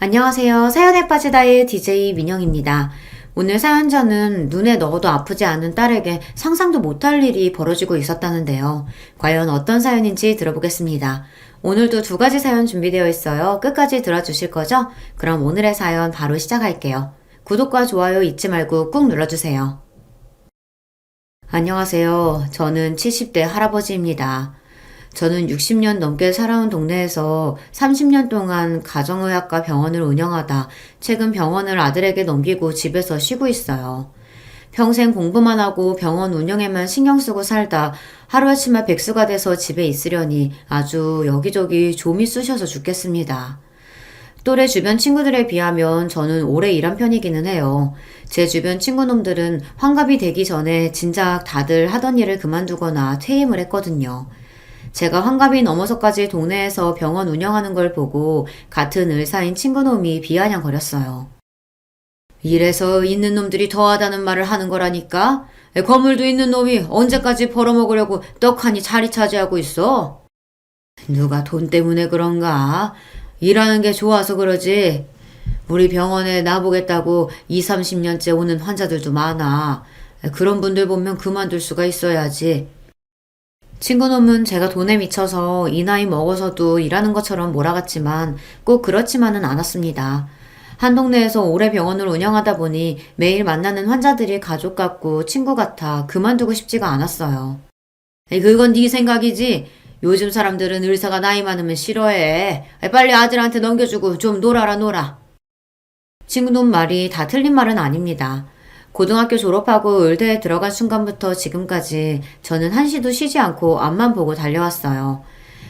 안녕하세요. 사연에 빠지다의 DJ 민영입니다. 오늘 사연자는 눈에 넣어도 아프지 않은 딸에게 상상도 못할 일이 벌어지고 있었다는데요. 과연 어떤 사연인지 들어보겠습니다. 오늘도 두 가지 사연 준비되어 있어요. 끝까지 들어주실 거죠? 그럼 오늘의 사연 바로 시작할게요. 구독과 좋아요 잊지 말고 꾹 눌러주세요. 안녕하세요. 저는 70대 할아버지입니다. 저는 60년 넘게 살아온 동네에서 30년 동안 가정의학과 병원을 운영하다 최근 병원을 아들에게 넘기고 집에서 쉬고 있어요. 평생 공부만 하고 병원 운영에만 신경 쓰고 살다 하루아침에 백수가 돼서 집에 있으려니 아주 여기저기 좀이 쑤셔서 죽겠습니다. 또래 주변 친구들에 비하면 저는 오래 일한 편이기는 해요. 제 주변 친구놈들은 환갑이 되기 전에 진작 다들 하던 일을 그만두거나 퇴임을 했거든요. 제가 환갑이 넘어서까지 동네에서 병원 운영하는 걸 보고 같은 의사인 친구놈이 비아냥거렸어요. 이래서 있는 놈들이 더하다는 말을 하는 거라니까? 건물도 있는 놈이 언제까지 벌어먹으려고 떡하니 자리 차지하고 있어? 누가 돈 때문에 그런가? 일하는 게 좋아서 그러지. 우리 병원에 나보겠다고 20, 30년째 오는 환자들도 많아. 그런 분들 보면 그만둘 수가 있어야지. 친구놈은 제가 돈에 미쳐서 이 나이 먹어서도 일하는 것처럼 몰아갔지만 꼭 그렇지만은 않았습니다. 한 동네에서 오래 병원을 운영하다 보니 매일 만나는 환자들이 가족 같고 친구 같아 그만두고 싶지가 않았어요. 그건 네 생각이지. 요즘 사람들은 의사가 나이 많으면 싫어해. 빨리 아들한테 넘겨주고 좀 놀아라 놀아. 친구놈 말이 다 틀린 말은 아닙니다. 고등학교 졸업하고 의대에 들어간 순간부터 지금까지 저는 한시도 쉬지 않고 앞만 보고 달려왔어요.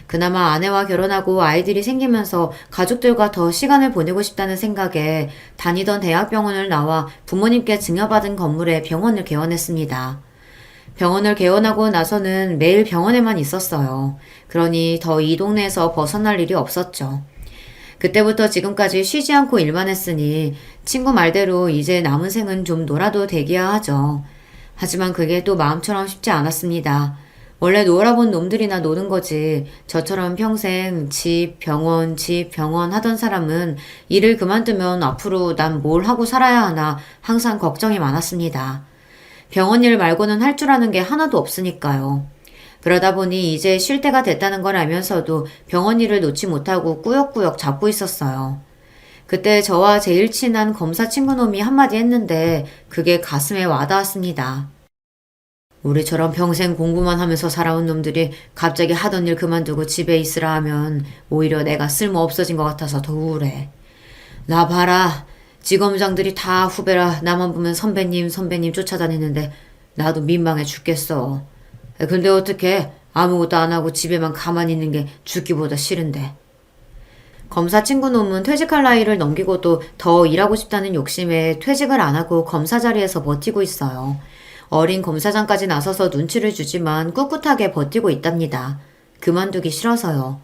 그나마 아내와 결혼하고 아이들이 생기면서 가족들과 더 시간을 보내고 싶다는 생각에 다니던 대학병원을 나와 부모님께 증여받은 건물에 병원을 개원했습니다. 병원을 개원하고 나서는 매일 병원에만 있었어요. 그러니 더 이 동네에서 벗어날 일이 없었죠. 그때부터 지금까지 쉬지 않고 일만 했으니 친구 말대로 이제 남은 생은 좀 놀아도 되기야 하죠. 하지만 그게 또 마음처럼 쉽지 않았습니다. 원래 놀아본 놈들이나 노는 거지. 저처럼 평생 집, 병원 하던 사람은 일을 그만두면 앞으로 난 뭘 하고 살아야 하나 항상 걱정이 많았습니다. 병원 일 말고는 할 줄 아는 게 하나도 없으니까요. 그러다 보니 이제 쉴 때가 됐다는 걸 알면서도 병원 일을 놓지 못하고 꾸역꾸역 잡고 있었어요. 그때 저와 제일 친한 검사 친구놈이 한마디 했는데 그게 가슴에 와닿았습니다. 우리처럼 평생 공부만 하면서 살아온 놈들이 갑자기 하던 일 그만두고 집에 있으라 하면 오히려 내가 쓸모 없어진 것 같아서 더 우울해. 나 봐라. 지검장들이 다 후배라 나만 보면 선배님 쫓아다니는데 나도 민망해 죽겠어. 근데 어떡해? 아무것도 안 하고 집에만 가만히 있는 게 죽기보다 싫은데. 검사 친구놈은 퇴직할 나이를 넘기고도 더 일하고 싶다는 욕심에 퇴직을 안 하고 검사 자리에서 버티고 있어요. 어린 검사장까지 나서서 눈치를 주지만 꿋꿋하게 버티고 있답니다. 그만두기 싫어서요.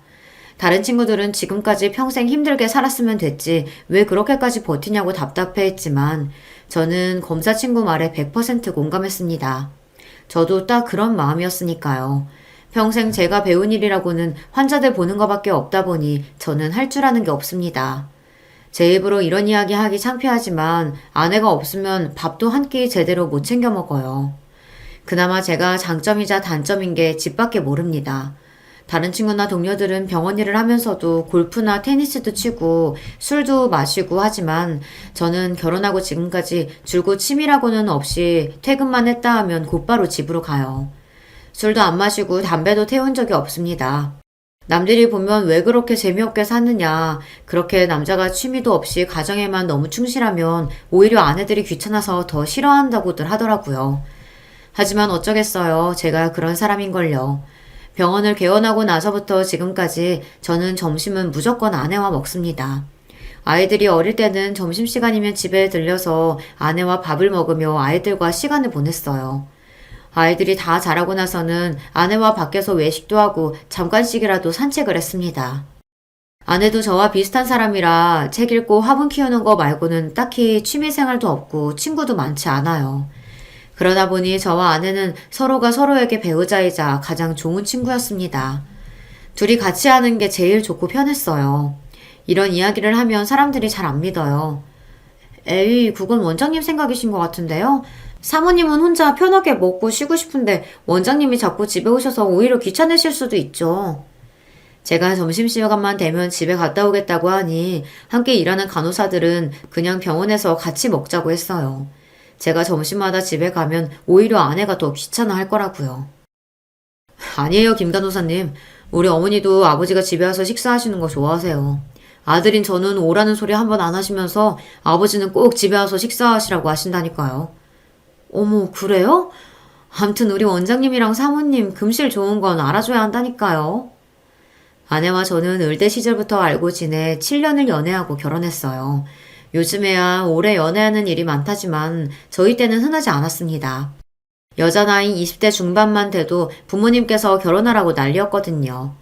다른 친구들은 지금까지 평생 힘들게 살았으면 됐지 왜 그렇게까지 버티냐고 답답해했지만 저는 검사 친구 말에 100% 공감했습니다. 저도 딱 그런 마음이었으니까요. 평생 제가 배운 일이라고는 환자들 보는 것밖에 없다 보니 저는 할 줄 아는 게 없습니다. 제 입으로 이런 이야기 하기 창피하지만 아내가 없으면 밥도 한 끼 제대로 못 챙겨 먹어요. 그나마 제가 장점이자 단점인 게 집밖에 모릅니다. 다른 친구나 동료들은 병원 일을 하면서도 골프나 테니스도 치고 술도 마시고 하지만 저는 결혼하고 지금까지 줄곧 취미라고는 없이 퇴근만 했다 하면 곧바로 집으로 가요. 술도 안 마시고 담배도 태운 적이 없습니다. 남들이 보면 왜 그렇게 재미없게 사느냐, 그렇게 남자가 취미도 없이 가정에만 너무 충실하면 오히려 아내들이 귀찮아서 더 싫어한다고들 하더라고요. 하지만 어쩌겠어요. 제가 그런 사람인걸요. 병원을 개원하고 나서부터 지금까지 저는 점심은 무조건 아내와 먹습니다. 아이들이 어릴 때는 점심시간이면 집에 들려서 아내와 밥을 먹으며 아이들과 시간을 보냈어요. 아이들이 다 자라고 나서는 아내와 밖에서 외식도 하고 잠깐씩이라도 산책을 했습니다. 아내도 저와 비슷한 사람이라 책 읽고 화분 키우는 거 말고는 딱히 취미생활도 없고 친구도 많지 않아요. 그러다 보니 저와 아내는 서로가 서로에게 배우자이자 가장 좋은 친구였습니다. 둘이 같이 하는 게 제일 좋고 편했어요. 이런 이야기를 하면 사람들이 잘 안 믿어요. 에이, 그건 원장님 생각이신 것 같은데요? 사모님은 혼자 편하게 먹고 쉬고 싶은데 원장님이 자꾸 집에 오셔서 오히려 귀찮으실 수도 있죠. 제가 점심시간만 되면 집에 갔다 오겠다고 하니 함께 일하는 간호사들은 그냥 병원에서 같이 먹자고 했어요. 제가 점심마다 집에 가면 오히려 아내가 더 귀찮아 할 거라고요. 아니에요, 김 간호사님. 우리 어머니도 아버지가 집에 와서 식사하시는 거 좋아하세요. 아들인 저는 오라는 소리 한 번 안 하시면서 아버지는 꼭 집에 와서 식사하시라고 하신다니까요. 어머, 그래요? 암튼 우리 원장님이랑 사모님 금실 좋은 건 알아줘야 한다니까요. 아내와 저는 의대 시절부터 알고 지내 7년을 연애하고 결혼했어요. 요즘에야 오래 연애하는 일이 많다지만 저희 때는 흔하지 않았습니다. 여자 나이 20대 중반만 돼도 부모님께서 결혼하라고 난리였거든요.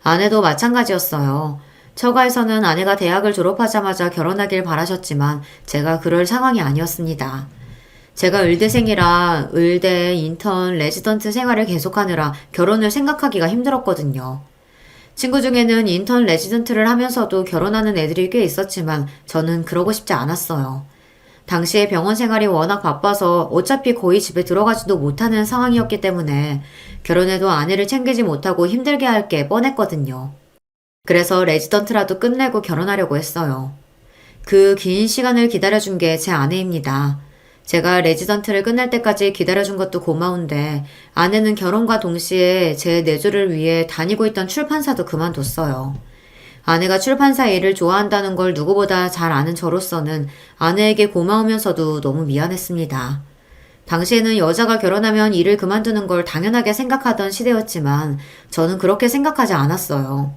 아내도 마찬가지였어요. 처가에서는 아내가 대학을 졸업하자마자 결혼하길 바라셨지만 제가 그럴 상황이 아니었습니다. 제가 의대생이라 의대, 인턴, 레지던트 생활을 계속하느라 결혼을 생각하기가 힘들었거든요. 친구 중에는 인턴 레지던트를 하면서도 결혼하는 애들이 꽤 있었지만 저는 그러고 싶지 않았어요. 당시에 병원 생활이 워낙 바빠서 어차피 거의 집에 들어가지도 못하는 상황이었기 때문에 결혼해도 아내를 챙기지 못하고 힘들게 할 게 뻔했거든요. 그래서 레지던트라도 끝내고 결혼하려고 했어요. 그 긴 시간을 기다려준 게 제 아내입니다. 제가 레지던트를 끝날 때까지 기다려준 것도 고마운데 아내는 결혼과 동시에 제 내조를 위해 다니고 있던 출판사도 그만뒀어요. 아내가 출판사 일을 좋아한다는 걸 누구보다 잘 아는 저로서는 아내에게 고마우면서도 너무 미안했습니다. 당시에는 여자가 결혼하면 일을 그만두는 걸 당연하게 생각하던 시대였지만 저는 그렇게 생각하지 않았어요.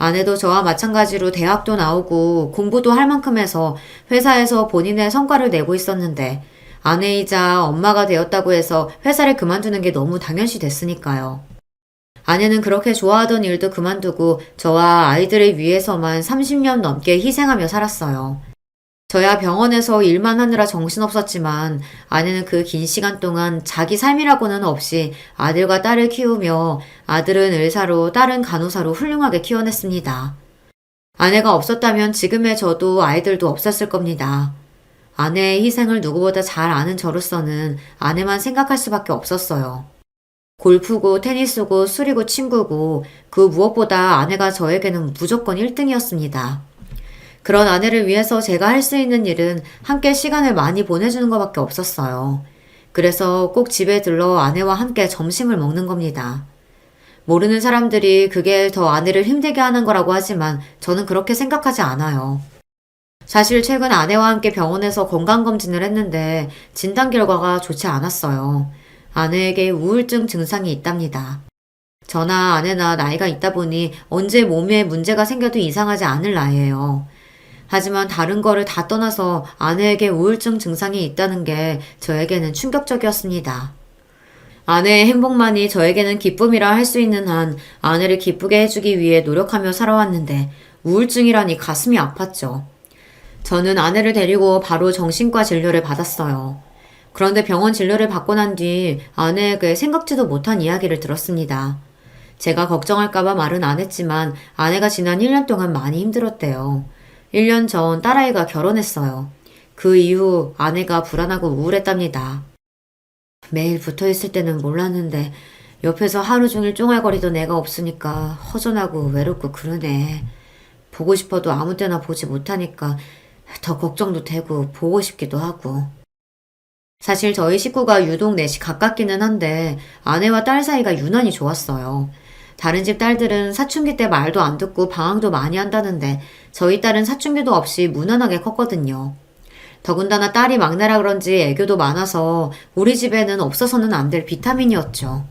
아내도 저와 마찬가지로 대학도 나오고 공부도 할 만큼 해서 회사에서 본인의 성과를 내고 있었는데 아내이자 엄마가 되었다고 해서 회사를 그만두는 게 너무 당연시 됐으니까요. 아내는 그렇게 좋아하던 일도 그만두고 저와 아이들을 위해서만 30년 넘게 희생하며 살았어요. 저야 병원에서 일만 하느라 정신없었지만 아내는 그 긴 시간 동안 자기 삶이라고는 없이 아들과 딸을 키우며 아들은 의사로 딸은 간호사로 훌륭하게 키워냈습니다. 아내가 없었다면 지금의 저도 아이들도 없었을 겁니다. 아내의 희생을 누구보다 잘 아는 저로서는 아내만 생각할 수밖에 없었어요. 골프고 테니스고 술이고 친구고 그 무엇보다 아내가 저에게는 무조건 1등이었습니다. 그런 아내를 위해서 제가 할 수 있는 일은 함께 시간을 많이 보내주는 것밖에 없었어요. 그래서 꼭 집에 들러 아내와 함께 점심을 먹는 겁니다. 모르는 사람들이 그게 더 아내를 힘들게 하는 거라고 하지만 저는 그렇게 생각하지 않아요. 사실 최근 아내와 함께 병원에서 건강검진을 했는데 진단 결과가 좋지 않았어요. 아내에게 우울증 증상이 있답니다. 저나 아내나 나이가 있다 보니 언제 몸에 문제가 생겨도 이상하지 않을 나이예요. 하지만 다른 거를 다 떠나서 아내에게 우울증 증상이 있다는 게 저에게는 충격적이었습니다. 아내의 행복만이 저에게는 기쁨이라 할 수 있는 한 아내를 기쁘게 해주기 위해 노력하며 살아왔는데 우울증이라니 가슴이 아팠죠. 저는 아내를 데리고 바로 정신과 진료를 받았어요. 그런데 병원 진료를 받고 난 뒤 아내에게 생각지도 못한 이야기를 들었습니다. 제가 걱정할까봐 말은 안 했지만 아내가 지난 1년 동안 많이 힘들었대요. 1년 전 딸아이가 결혼했어요. 그 이후 아내가 불안하고 우울했답니다. 매일 붙어 있을 때는 몰랐는데 옆에서 하루 종일 쫑알거리던 애가 없으니까 허전하고 외롭고 그러네. 보고 싶어도 아무 때나 보지 못하니까 더 걱정도 되고 보고 싶기도 하고. 사실 저희 식구가 유독 넷이 가깝기는 한데 아내와 딸 사이가 유난히 좋았어요. 다른 집 딸들은 사춘기 때 말도 안 듣고 방황도 많이 한다는데 저희 딸은 사춘기도 없이 무난하게 컸거든요. 더군다나 딸이 막내라 그런지 애교도 많아서 우리 집에는 없어서는 안 될 비타민이었죠.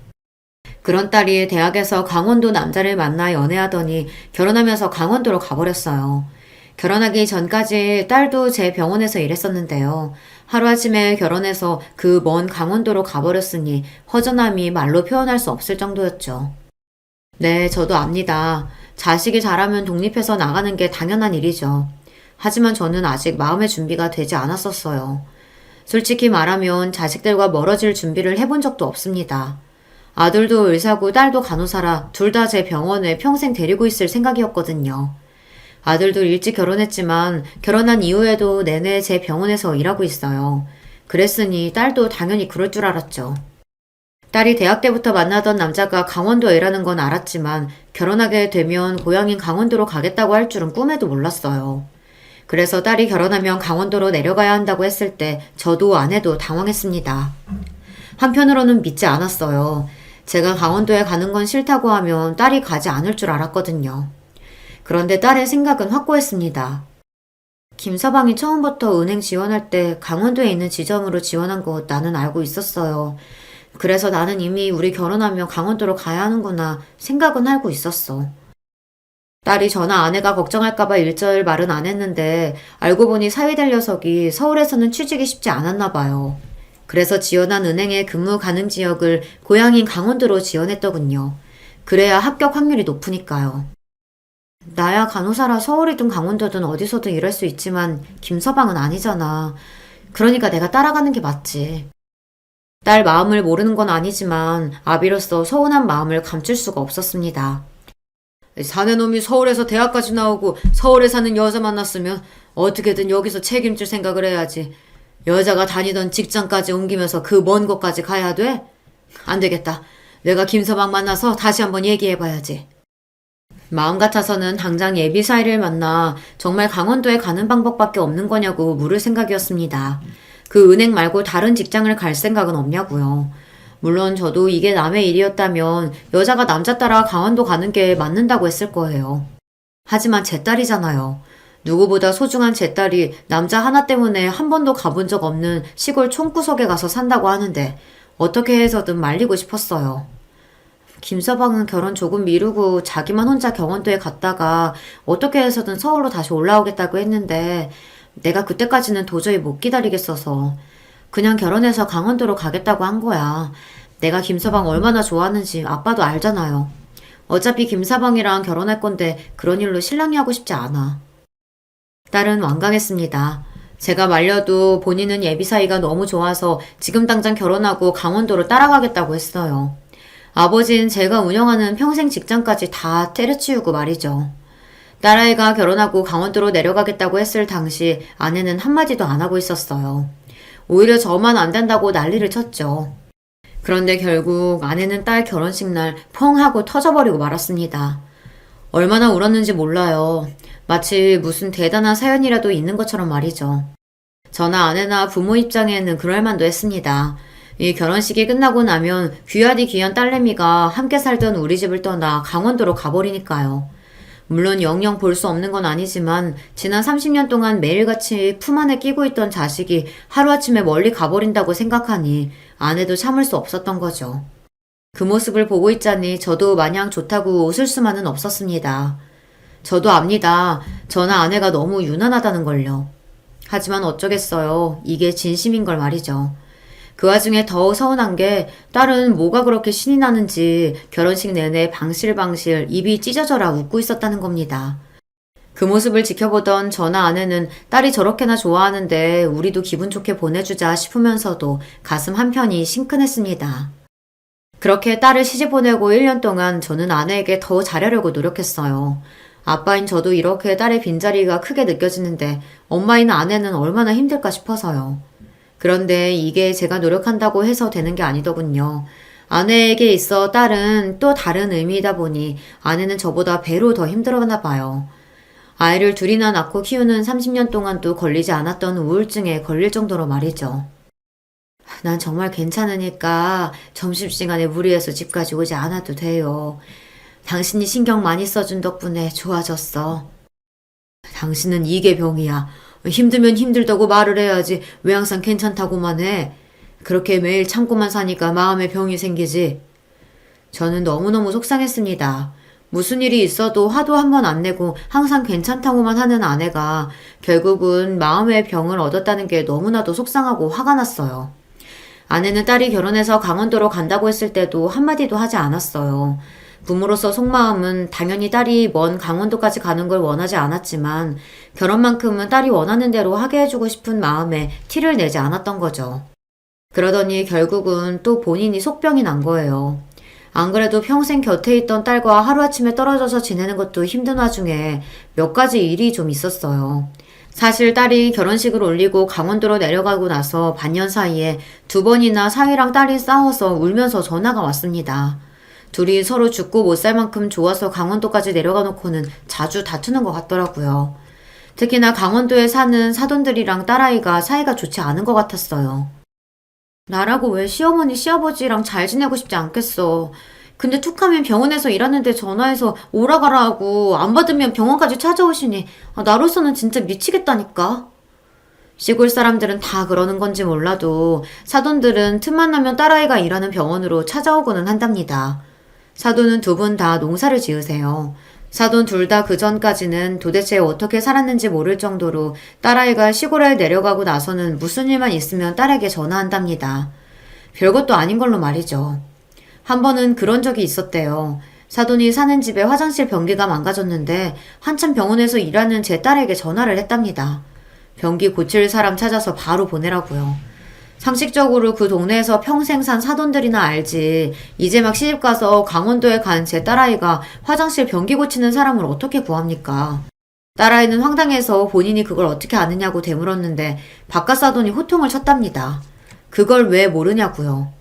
그런 딸이 대학에서 강원도 남자를 만나 연애하더니 결혼하면서 강원도로 가버렸어요. 결혼하기 전까지 딸도 제 병원에서 일했었는데요. 하루아침에 결혼해서 그 먼 강원도로 가버렸으니 허전함이 말로 표현할 수 없을 정도였죠. 네, 저도 압니다. 자식이 자라면 독립해서 나가는 게 당연한 일이죠. 하지만 저는 아직 마음의 준비가 되지 않았었어요. 솔직히 말하면 자식들과 멀어질 준비를 해본 적도 없습니다. 아들도 의사고 딸도 간호사라 둘 다 제 병원에 평생 데리고 있을 생각이었거든요. 아들도 일찍 결혼했지만 결혼한 이후에도 내내 제 병원에서 일하고 있어요. 그랬으니 딸도 당연히 그럴 줄 알았죠. 딸이 대학 때부터 만나던 남자가 강원도에 일하는 건 알았지만 결혼하게 되면 고향인 강원도로 가겠다고 할 줄은 꿈에도 몰랐어요. 그래서 딸이 결혼하면 강원도로 내려가야 한다고 했을 때 저도 아내도 당황했습니다. 한편으로는 믿지 않았어요. 제가 강원도에 가는 건 싫다고 하면 딸이 가지 않을 줄 알았거든요. 그런데 딸의 생각은 확고했습니다. 김서방이 처음부터 은행 지원할 때 강원도에 있는 지점으로 지원한 거 나는 알고 있었어요. 그래서 나는 이미 우리 결혼하면 강원도로 가야 하는구나 생각은 하고 있었어. 딸이 저나 아내가 걱정할까봐 일절 말은 안 했는데 알고 보니 사위될 녀석이 서울에서는 취직이 쉽지 않았나 봐요. 그래서 지원한 은행의 근무 가능 지역을 고향인 강원도로 지원했더군요. 그래야 합격 확률이 높으니까요. 나야 간호사라 서울이든 강원도든 어디서든 일할 수 있지만 김서방은 아니잖아. 그러니까 내가 따라가는 게 맞지. 딸 마음을 모르는 건 아니지만 아비로서 서운한 마음을 감출 수가 없었습니다. 사내놈이 서울에서 대학까지 나오고 서울에 사는 여자 만났으면 어떻게든 여기서 책임질 생각을 해야지. 여자가 다니던 직장까지 옮기면서 그 먼 곳까지 가야 돼? 안 되겠다. 내가 김서방 만나서 다시 한번 얘기해봐야지. 마음 같아서는 당장 예비 사이를 만나 정말 강원도에 가는 방법밖에 없는 거냐고 물을 생각이었습니다. 그 은행 말고 다른 직장을 갈 생각은 없냐고요. 물론 저도 이게 남의 일이었다면 여자가 남자 따라 강원도 가는 게 맞는다고 했을 거예요. 하지만 제 딸이잖아요. 누구보다 소중한 제 딸이 남자 하나 때문에 한 번도 가본 적 없는 시골 촌구석에 가서 산다고 하는데 어떻게 해서든 말리고 싶었어요. 김서방은 결혼 조금 미루고 자기만 혼자 경원도에 갔다가 어떻게 해서든 서울로 다시 올라오겠다고 했는데 내가 그때까지는 도저히 못 기다리겠어서 그냥 결혼해서 강원도로 가겠다고 한 거야. 내가 김서방 얼마나 좋아하는지 아빠도 알잖아요. 어차피 김서방이랑 결혼할 건데 그런 일로 실랑이 하고 싶지 않아. 딸은 완강했습니다. 제가 말려도 본인은 예비 사이가 너무 좋아서 지금 당장 결혼하고 강원도로 따라가겠다고 했어요. 아버지는 제가 운영하는 평생 직장까지 다 때려치우고 말이죠. 딸아이가 결혼하고 강원도로 내려가겠다고 했을 당시 아내는 한마디도 안 하고 있었어요. 오히려 저만 안 된다고 난리를 쳤죠. 그런데 결국 아내는 딸 결혼식 날 펑 하고 터져버리고 말았습니다. 얼마나 울었는지 몰라요. 마치 무슨 대단한 사연이라도 있는 것처럼 말이죠. 저나 아내나 부모 입장에는 그럴 만도 했습니다. 이 결혼식이 끝나고 나면 귀하디 귀한 딸내미가 함께 살던 우리 집을 떠나 강원도로 가버리니까요. 물론 영영 볼 수 없는 건 아니지만 지난 30년 동안 매일같이 품 안에 끼고 있던 자식이 하루아침에 멀리 가버린다고 생각하니 아내도 참을 수 없었던 거죠. 그 모습을 보고 있자니 저도 마냥 좋다고 웃을 수만은 없었습니다. 저도 압니다. 저나 아내가 너무 유난하다는 걸요. 하지만 어쩌겠어요. 이게 진심인 걸 말이죠. 그 와중에 더 서운한 게 딸은 뭐가 그렇게 신이 나는지 결혼식 내내 방실방실 입이 찢어져라 웃고 있었다는 겁니다. 그 모습을 지켜보던 저나 아내는 딸이 저렇게나 좋아하는데 우리도 기분 좋게 보내주자 싶으면서도 가슴 한편이 심큰했습니다. 그렇게 딸을 시집 보내고 1년 동안 저는 아내에게 더 잘하려고 노력했어요. 아빠인 저도 이렇게 딸의 빈자리가 크게 느껴지는데 엄마인 아내는 얼마나 힘들까 싶어서요. 그런데 이게 제가 노력한다고 해서 되는 게 아니더군요. 아내에게 있어 딸은 또 다른 의미이다 보니 아내는 저보다 배로 더 힘들었나 봐요. 아이를 둘이나 낳고 키우는 30년 동안도 걸리지 않았던 우울증에 걸릴 정도로 말이죠. 난 정말 괜찮으니까 점심시간에 무리해서 집까지 오지 않아도 돼요. 당신이 신경 많이 써준 덕분에 좋아졌어. 당신은 이게 병이야. 힘들면 힘들다고 말을 해야지 왜 항상 괜찮다고만 해. 그렇게 매일 참고만 사니까 마음에 병이 생기지. 저는 너무너무 속상했습니다. 무슨 일이 있어도 화도 한 번 안 내고 항상 괜찮다고만 하는 아내가 결국은 마음의 병을 얻었다는 게 너무나도 속상하고 화가 났어요. 아내는 딸이 결혼해서 강원도로 간다고 했을 때도 한마디도 하지 않았어요. 부모로서 속마음은 당연히 딸이 먼 강원도까지 가는 걸 원하지 않았지만 결혼만큼은 딸이 원하는 대로 하게 해주고 싶은 마음에 티를 내지 않았던 거죠. 그러더니 결국은 또 본인이 속병이 난 거예요. 안 그래도 평생 곁에 있던 딸과 하루아침에 떨어져서 지내는 것도 힘든 와중에 몇 가지 일이 좀 있었어요. 사실 딸이 결혼식을 올리고 강원도로 내려가고 나서 반년 사이에 2번이나 사위랑 딸이 싸워서 울면서 전화가 왔습니다. 둘이 서로 죽고 못 살 만큼 좋아서 강원도까지 내려가 놓고는 자주 다투는 것 같더라고요. 특히나 강원도에 사는 사돈들이랑 딸아이가 사이가 좋지 않은 것 같았어요. 나라고 왜 시어머니 시아버지랑 잘 지내고 싶지 않겠어. 근데 툭하면 병원에서 일하는데 전화해서 오라 가라 하고 안 받으면 병원까지 찾아오시니 나로서는 진짜 미치겠다니까. 시골 사람들은 다 그러는 건지 몰라도 사돈들은 틈만 나면 딸아이가 일하는 병원으로 찾아오고는 한답니다. 사돈은 2분 다 농사를 지으세요. 사돈 둘 다 그 전까지는 도대체 어떻게 살았는지 모를 정도로 딸아이가 시골에 내려가고 나서는 무슨 일만 있으면 딸에게 전화한답니다. 별것도 아닌 걸로 말이죠. 한 번은 그런 적이 있었대요. 사돈이 사는 집에 화장실 변기가 망가졌는데 한참 병원에서 일하는 제 딸에게 전화를 했답니다. 변기 고칠 사람 찾아서 바로 보내라고요. 상식적으로 그 동네에서 평생 산 사돈들이나 알지. 이제 막 시집가서 강원도에 간 제 딸아이가 화장실 변기 고치는 사람을 어떻게 구합니까? 딸아이는 황당해서 본인이 그걸 어떻게 아느냐고 되물었는데 바깥 사돈이 호통을 쳤답니다. 그걸 왜 모르냐고요.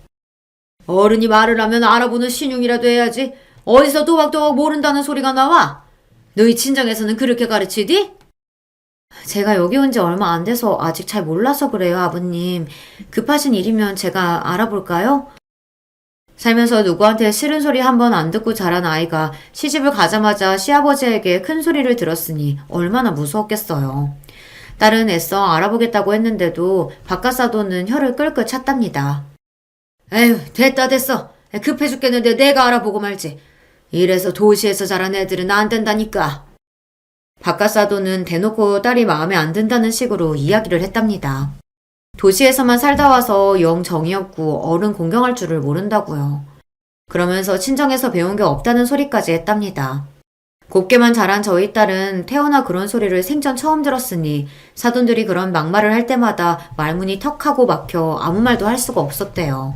어른이 말을 하면 알아보는 신용이라도 해야지. 어디서 도박도박 모른다는 소리가 나와? 너희 친정에서는 그렇게 가르치디? 제가 여기 온 지 얼마 안 돼서 아직 잘 몰라서 그래요, 아버님. 급하신 일이면 제가 알아볼까요? 살면서 누구한테 싫은 소리 한 번 안 듣고 자란 아이가 시집을 가자마자 시아버지에게 큰 소리를 들었으니 얼마나 무서웠겠어요. 딸은 애써 알아보겠다고 했는데도 바깥 사돈은 혀를 끌끌 찼답니다. 에휴, 됐어. 급해 죽겠는데 내가 알아보고 말지. 이래서 도시에서 자란 애들은 안 된다니까. 바깥 사돈은 대놓고 딸이 마음에 안 든다는 식으로 이야기를 했답니다. 도시에서만 살다 와서 영 정이 없고 어른 공경할 줄을 모른다고요. 그러면서 친정에서 배운 게 없다는 소리까지 했답니다. 곱게만 자란 저희 딸은 태어나 그런 소리를 생전 처음 들었으니 사돈들이 그런 막말을 할 때마다 말문이 턱하고 막혀 아무 말도 할 수가 없었대요.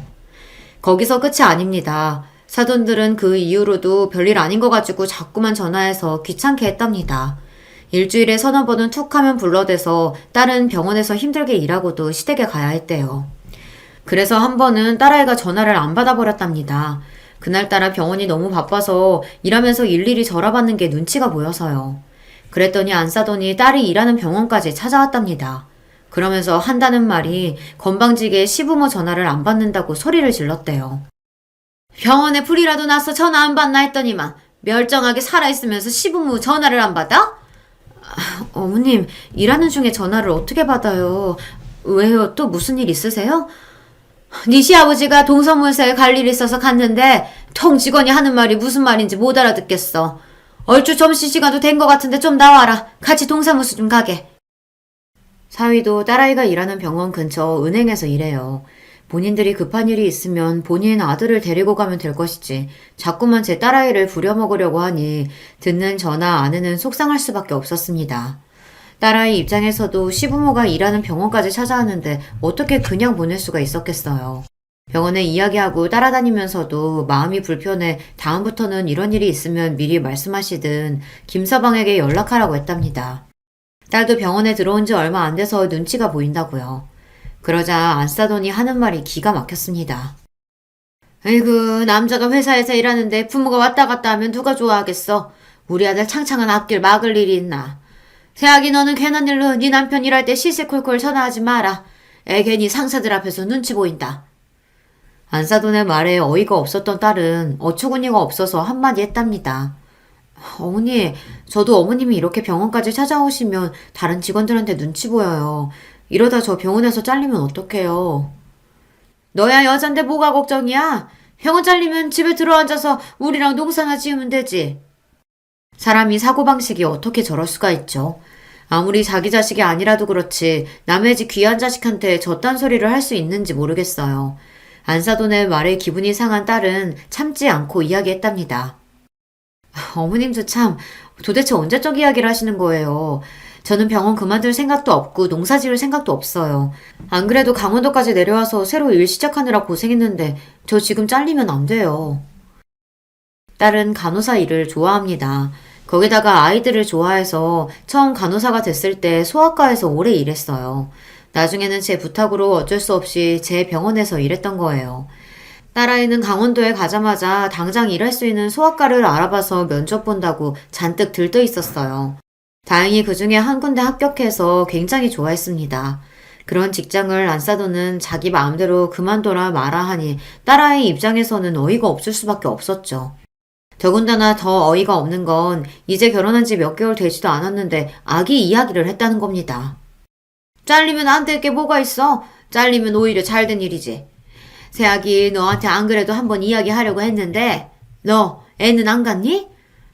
거기서 끝이 아닙니다. 사돈들은 그 이후로도 별일 아닌 거 가지고 자꾸만 전화해서 귀찮게 했답니다. 일주일에 서너 번은 툭 하면 불러대서 딸은 병원에서 힘들게 일하고도 시댁에 가야 했대요. 그래서 한 번은 딸아이가 전화를 안 받아버렸답니다. 그날따라 병원이 너무 바빠서 일하면서 일일이 전화받는 게 눈치가 보여서요. 그랬더니 안 싸더니 딸이 일하는 병원까지 찾아왔답니다. 그러면서 한다는 말이 건방지게 시부모 전화를 안 받는다고 소리를 질렀대요. 병원에 불이라도 나서 전화 안 받나 했더니만 멀쩡하게 살아있으면서 시부모 전화를 안 받아? 어머님, 일하는 중에 전화를 어떻게 받아요? 왜요? 또 무슨 일 있으세요? 네 시아버지가 동서문서에 갈 일이 있어서 갔는데 통 직원이 하는 말이 무슨 말인지 못 알아듣겠어. 얼추 점심시간도 된 것 같은데 좀 나와라. 같이 동사무소 좀 가게. 사위도 딸아이가 일하는 병원 근처 은행에서 일해요. 본인들이 급한 일이 있으면 본인 아들을 데리고 가면 될 것이지 자꾸만 제 딸아이를 부려먹으려고 하니 듣는 저나 아내는 속상할 수밖에 없었습니다. 딸아이 입장에서도 시부모가 일하는 병원까지 찾아왔는데 어떻게 그냥 보낼 수가 있었겠어요. 병원에 이야기하고 따라다니면서도 마음이 불편해 다음부터는 이런 일이 있으면 미리 말씀하시든 김서방에게 연락하라고 했답니다. 딸도 병원에 들어온 지 얼마 안 돼서 눈치가 보인다고요. 그러자 안 싸더니 하는 말이 기가 막혔습니다. 에이구, 남자가 회사에서 일하는데 부모가 왔다 갔다 하면 누가 좋아하겠어. 우리 아들 창창한 앞길 막을 일이 있나. 새아기 너는 괜한 일로 네 남편 일할 때 시시콜콜 전화하지 마라. 애 괜히 상사들 앞에서 눈치 보인다. 안 싸돈의 말에 어이가 없었던 딸은 어처구니가 없어서 한마디 했답니다. 어머니, 저도 어머님이 이렇게 병원까지 찾아오시면 다른 직원들한테 눈치 보여요. 이러다 저 병원에서 잘리면 어떡해요. 너야 여잔데 뭐가 걱정이야? 병원 잘리면 집에 들어앉아서 우리랑 농사나 지으면 되지. 사람이 사고방식이 어떻게 저럴 수가 있죠. 아무리 자기 자식이 아니라도 그렇지 남의 집 귀한 자식한테 저딴 소리를 할 수 있는지 모르겠어요. 안사돈의 말에 기분이 상한 딸은 참지 않고 이야기했답니다. 어머님도 참 도대체 언제적 이야기를 하시는 거예요. 저는 병원 그만둘 생각도 없고 농사 지을 생각도 없어요. 안 그래도 강원도까지 내려와서 새로 일 시작하느라 고생했는데 저 지금 잘리면 안 돼요. 딸은 간호사 일을 좋아합니다. 거기다가 아이들을 좋아해서 처음 간호사가 됐을 때 소아과에서 오래 일했어요. 나중에는 제 부탁으로 어쩔 수 없이 제 병원에서 일했던 거예요. 딸아이는 강원도에 가자마자 당장 일할 수 있는 소아과를 알아봐서 면접 본다고 잔뜩 들떠 있었어요. 다행히 그 중에 한 군데 합격해서 굉장히 좋아했습니다. 그런 직장을 안싸도는 자기 마음대로 그만둬라 마라 하니 딸아이 입장에서는 어이가 없을 수밖에 없었죠. 더군다나 더 어이가 없는 건 이제 결혼한 지 몇 개월 되지도 않았는데 아기 이야기를 했다는 겁니다. 잘리면 안 될 게 뭐가 있어? 잘리면 오히려 잘 된 일이지. 새아기 너한테 안 그래도 한번 이야기하려고 했는데 너 애는 안 갔니?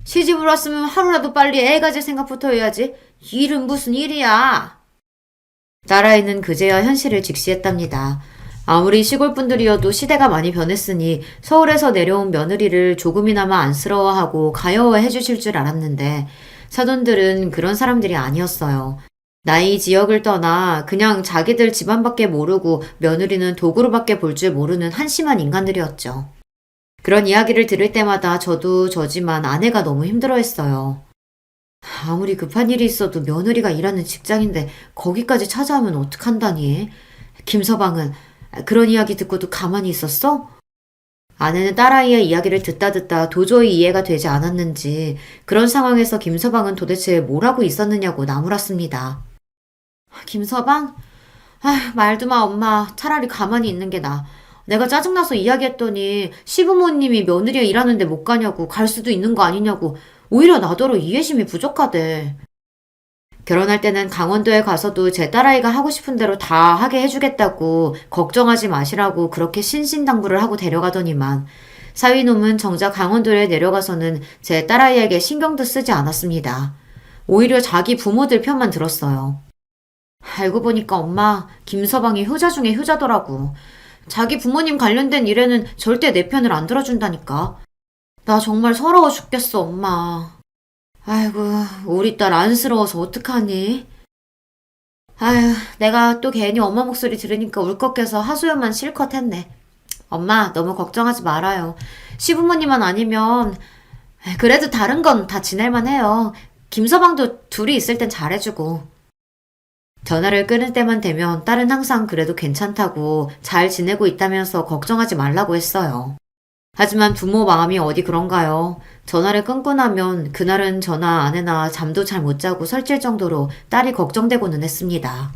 시집을 왔으면 하루라도 빨리 애 가질 생각부터 해야지. 일은 무슨 일이야. 딸아이는 그제야 현실을 직시했답니다. 아무리 시골 분들이어도 시대가 많이 변했으니 서울에서 내려온 며느리를 조금이나마 안쓰러워하고 가여워해 주실 줄 알았는데 사돈들은 그런 사람들이 아니었어요. 나이 지역을 떠나 그냥 자기들 집안밖에 모르고 며느리는 도구로밖에 볼 줄 모르는 한심한 인간들이었죠. 그런 이야기를 들을 때마다 저도 저지만 아내가 너무 힘들어했어요. 아무리 급한 일이 있어도 며느리가 일하는 직장인데 거기까지 찾아오면 어떡한다니? 김서방은 그런 이야기 듣고도 가만히 있었어? 아내는 딸아이의 이야기를 듣다 도저히 이해가 되지 않았는지 그런 상황에서 김서방은 도대체 뭘 하고 있었느냐고 나무랐습니다. 김서방? 말도 마 엄마. 차라리 가만히 있는 게 나아. 내가 짜증나서 이야기했더니 시부모님이 며느리가 일하는데 못 가냐고 갈 수도 있는 거 아니냐고 오히려 나더러 이해심이 부족하대. 결혼할 때는 강원도에 가서도 제 딸아이가 하고 싶은 대로 다 하게 해주겠다고 걱정하지 마시라고 그렇게 신신당부를 하고 데려가더니만 사위놈은 정작 강원도에 내려가서는 제 딸아이에게 신경도 쓰지 않았습니다. 오히려 자기 부모들 편만 들었어요. 알고 보니까 엄마 김서방이 효자 중에 효자더라고. 자기 부모님 관련된 일에는 절대 내 편을 안 들어준다니까. 나 정말 서러워 죽겠어 엄마. 아이고 우리 딸 안쓰러워서 어떡하니? 아휴 내가 또 괜히 엄마 목소리 들으니까 울컥해서 하소연만 실컷 했네. 엄마 너무 걱정하지 말아요. 시부모님만 아니면 그래도 다른 건 다 지낼만 해요. 김서방도 둘이 있을 땐 잘해주고. 전화를 끊을 때만 되면 딸은 항상 그래도 괜찮다고 잘 지내고 있다면서 걱정하지 말라고 했어요. 하지만 부모 마음이 어디 그런가요? 전화를 끊고 나면 그날은 저나 아내나 잠도 잘 못 자고 설칠 정도로 딸이 걱정되고는 했습니다.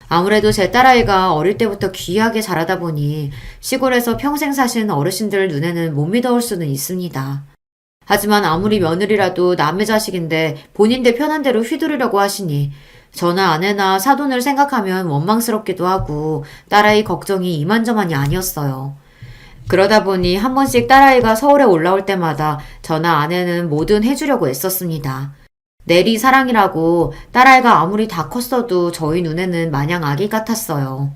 아무래도 제 딸아이가 어릴 때부터 귀하게 자라다 보니 시골에서 평생 사신 어르신들 눈에는 못 믿어올 수는 있습니다. 하지만 아무리 며느리라도 남의 자식인데 본인들 편한 대로 휘두르려고 하시니 저나 아내나 사돈을 생각하면 원망스럽기도 하고 딸아이 걱정이 이만저만이 아니었어요. 그러다 보니 한 번씩 딸아이가 서울에 올라올 때마다 저나 아내는 뭐든 해주려고 애썼습니다. 내리 사랑이라고 딸아이가 아무리 다 컸어도 저희 눈에는 마냥 아기 같았어요.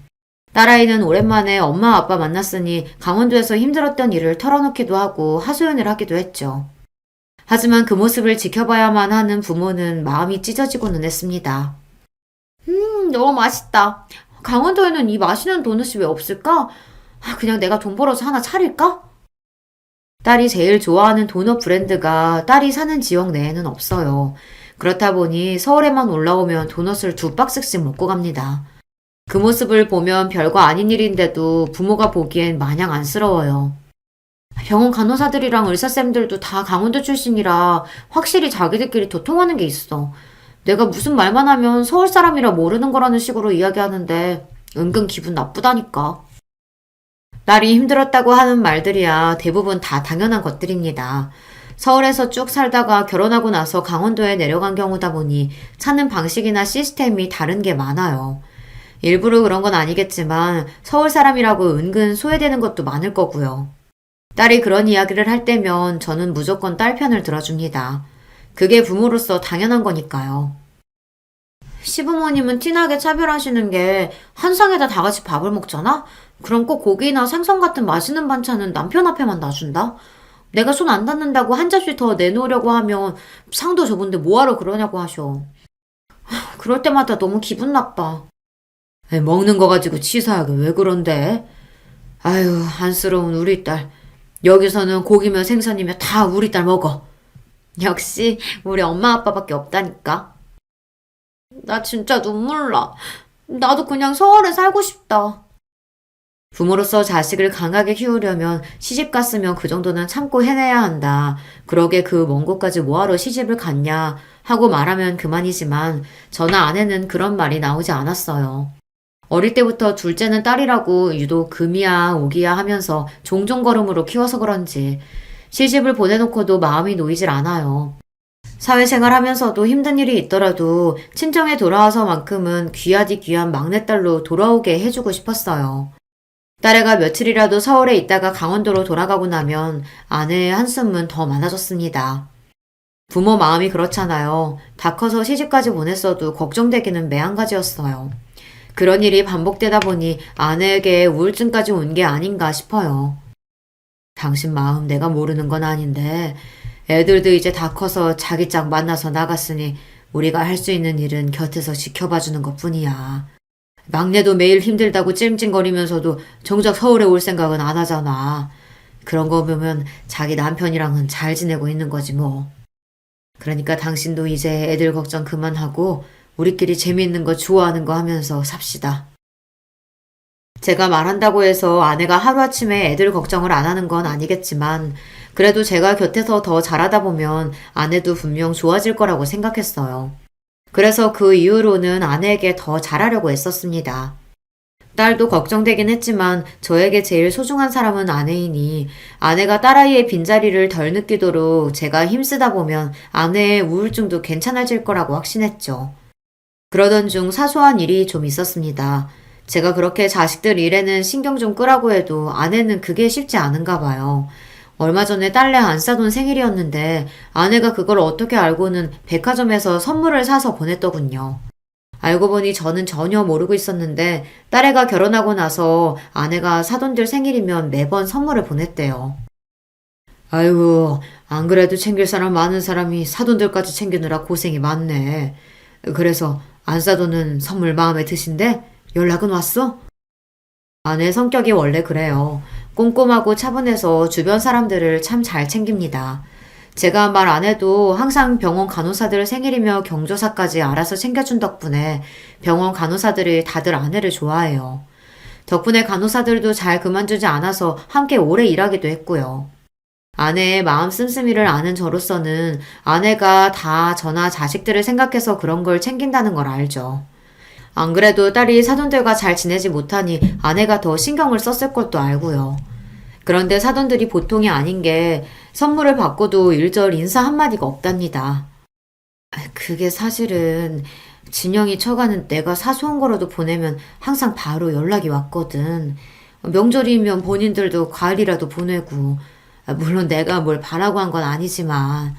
딸아이는 오랜만에 엄마 아빠 만났으니 강원도에서 힘들었던 일을 털어놓기도 하고 하소연을 하기도 했죠. 하지만 그 모습을 지켜봐야만 하는 부모는 마음이 찢어지고는 했습니다. 너무 맛있다. 강원도에는 이 맛있는 도넛이 왜 없을까? 그냥 내가 돈 벌어서 하나 차릴까? 딸이 제일 좋아하는 도넛 브랜드가 딸이 사는 지역 내에는 없어요. 그렇다 보니 서울에만 올라오면 도넛을 2박스씩 먹고 갑니다. 그 모습을 보면 별거 아닌 일인데도 부모가 보기엔 마냥 안쓰러워요. 병원 간호사들이랑 의사쌤들도 다 강원도 출신이라 확실히 자기들끼리 더 통하는 게 있어. 내가 무슨 말만 하면 서울 사람이라 모르는 거라는 식으로 이야기하는데 은근 기분 나쁘다니까. 딸이 힘들었다고 하는 말들이야 대부분 다 당연한 것들입니다. 서울에서 쭉 살다가 결혼하고 나서 강원도에 내려간 경우다 보니 사는 방식이나 시스템이 다른 게 많아요. 일부러 그런 건 아니겠지만 서울 사람이라고 은근 소외되는 것도 많을 거고요. 딸이 그런 이야기를 할 때면 저는 무조건 딸 편을 들어줍니다. 그게 부모로서 당연한 거니까요. 시부모님은 티나게 차별하시는 게 한 상에다 다 같이 밥을 먹잖아? 그럼 꼭 고기나 생선 같은 맛있는 반찬은 남편 앞에만 놔준다? 내가 손 안 닿는다고 한 접시 더 내놓으려고 하면 상도 좁은데 뭐하러 그러냐고 하셔. 그럴 때마다 너무 기분 나빠. 먹는 거 가지고 치사하게 왜 그런데? 아유 안쓰러운 우리 딸. 여기서는 고기며 생선이며 다 우리 딸 먹어. 역시 우리 엄마 아빠밖에 없다니까. 나 진짜 눈물 나. 나도 그냥 서울에 살고 싶다. 부모로서 자식을 강하게 키우려면 시집 갔으면 그 정도는 참고 해내야 한다. 그러게 그 먼 곳까지 뭐하러 시집을 갔냐 하고 말하면 그만이지만 저나 아내는 그런 말이 나오지 않았어요. 어릴 때부터 둘째는 딸이라고 유독 금이야 오기야 하면서 종종 걸음으로 키워서 그런지 시집을 보내놓고도 마음이 놓이질 않아요. 사회생활 하면서도 힘든 일이 있더라도 친정에 돌아와서만큼은 귀하디 귀한 막내딸로 돌아오게 해주고 싶었어요. 딸애가 며칠이라도 서울에 있다가 강원도로 돌아가고 나면 아내의 한숨은 더 많아졌습니다. 부모 마음이 그렇잖아요. 다 커서 시집까지 보냈어도 걱정되기는 매한가지였어요. 그런 일이 반복되다 보니 아내에게 우울증까지 온 게 아닌가 싶어요. 당신 마음 내가 모르는 건 아닌데 애들도 이제 다 커서 자기 짝 만나서 나갔으니 우리가 할 수 있는 일은 곁에서 지켜봐주는 것뿐이야. 막내도 매일 힘들다고 찡찡거리면서도 정작 서울에 올 생각은 안 하잖아. 그런 거 보면 자기 남편이랑은 잘 지내고 있는 거지 뭐. 그러니까 당신도 이제 애들 걱정 그만하고 우리끼리 재미있는 거 좋아하는 거 하면서 삽시다. 제가 말한다고 해서 아내가 하루아침에 애들 걱정을 안 하는 건 아니겠지만 그래도 제가 곁에서 더 잘하다 보면 아내도 분명 좋아질 거라고 생각했어요. 그래서 그 이후로는 아내에게 더 잘하려고 애썼습니다. 딸도 걱정되긴 했지만 저에게 제일 소중한 사람은 아내이니 아내가 딸아이의 빈자리를 덜 느끼도록 제가 힘쓰다 보면 아내의 우울증도 괜찮아질 거라고 확신했죠. 그러던 중 사소한 일이 좀 있었습니다. 제가 그렇게 자식들 일에는 신경 좀 끄라고 해도 아내는 그게 쉽지 않은가 봐요. 얼마 전에 딸내 안 싸돈 생일이었는데 아내가 그걸 어떻게 알고는 백화점에서 선물을 사서 보냈더군요. 알고 보니 저는 전혀 모르고 있었는데 딸애가 결혼하고 나서 아내가 사돈들 생일이면 매번 선물을 보냈대요. 아이고, 안 그래도 챙길 사람 많은 사람이 사돈들까지 챙기느라 고생이 많네. 그래서 안 싸돈은 선물 마음에 드신대? 연락은 왔어? 아내 성격이 원래 그래요. 꼼꼼하고 차분해서 주변 사람들을 참 잘 챙깁니다. 제가 말 안 해도 항상 병원 간호사들 생일이며 경조사까지 알아서 챙겨준 덕분에 병원 간호사들이 다들 아내를 좋아해요. 덕분에 간호사들도 잘 그만두지 않아서 함께 오래 일하기도 했고요. 아내의 마음 씀씀이를 아는 저로서는 아내가 다 저나 자식들을 생각해서 그런 걸 챙긴다는 걸 알죠. 안 그래도 딸이 사돈들과 잘 지내지 못하니 아내가 더 신경을 썼을 것도 알고요. 그런데 사돈들이 보통이 아닌 게 선물을 받고도 일절 인사 한마디가 없답니다. 그게 사실은 진영이 처가는 내가 사소한 거라도 보내면 항상 바로 연락이 왔거든. 명절이면 본인들도 과일이라도 보내고 물론 내가 뭘 바라고 한 건 아니지만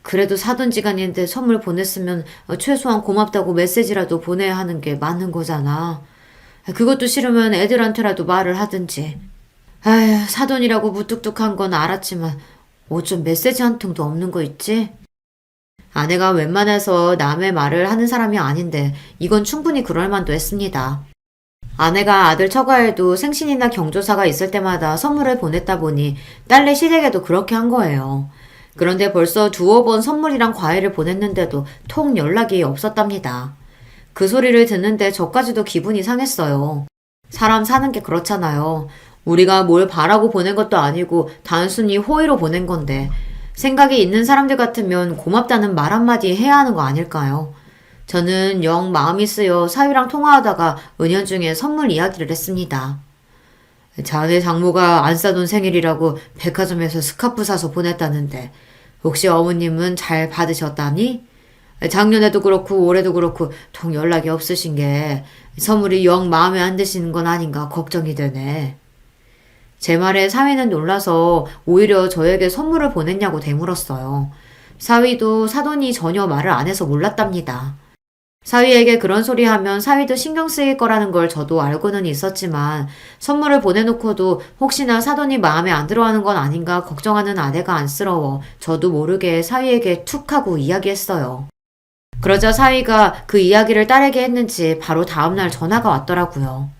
그래도 사돈지간인데 선물 보냈으면 최소한 고맙다고 메시지라도 보내야 하는 게 맞는 거잖아. 그것도 싫으면 애들한테라도 말을 하든지. 아휴, 사돈이라고 무뚝뚝한 건 알았지만 어쩜 메시지 한 통도 없는 거 있지? 아내가 웬만해서 남의 말을 하는 사람이 아닌데 이건 충분히 그럴 만도 했습니다. 아내가 아들 처가에도 생신이나 경조사가 있을 때마다 선물을 보냈다 보니 딸내 시댁에도 그렇게 한 거예요. 그런데 벌써 두어 번 선물이랑 과일을 보냈는데도 통 연락이 없었답니다. 그 소리를 듣는데 저까지도 기분이 상했어요. 사람 사는 게 그렇잖아요. 우리가 뭘 바라고 보낸 것도 아니고 단순히 호의로 보낸 건데 생각이 있는 사람들 같으면 고맙다는 말 한마디 해야 하는 거 아닐까요? 저는 영 마음이 쓰여 사위랑 통화하다가 은연중에 선물 이야기를 했습니다. 자네 장모가 안 싸돈 생일이라고 백화점에서 스카프 사서 보냈다는데 혹시 어머님은 잘 받으셨다니? 작년에도 그렇고 올해도 그렇고 통 연락이 없으신 게 선물이 영 마음에 안 드시는 건 아닌가 걱정이 되네. 제 말에 사위는 놀라서 오히려 저에게 선물을 보냈냐고 되물었어요. 사위도 사돈이 전혀 말을 안 해서 몰랐답니다. 사위에게 그런 소리 하면 사위도 신경 쓰일 거라는 걸 저도 알고는 있었지만 선물을 보내놓고도 혹시나 사돈이 마음에 안 들어하는 건 아닌가 걱정하는 아내가 안쓰러워 저도 모르게 사위에게 툭 하고 이야기했어요. 그러자 사위가 그 이야기를 딸에게 했는지 바로 다음날 전화가 왔더라고요.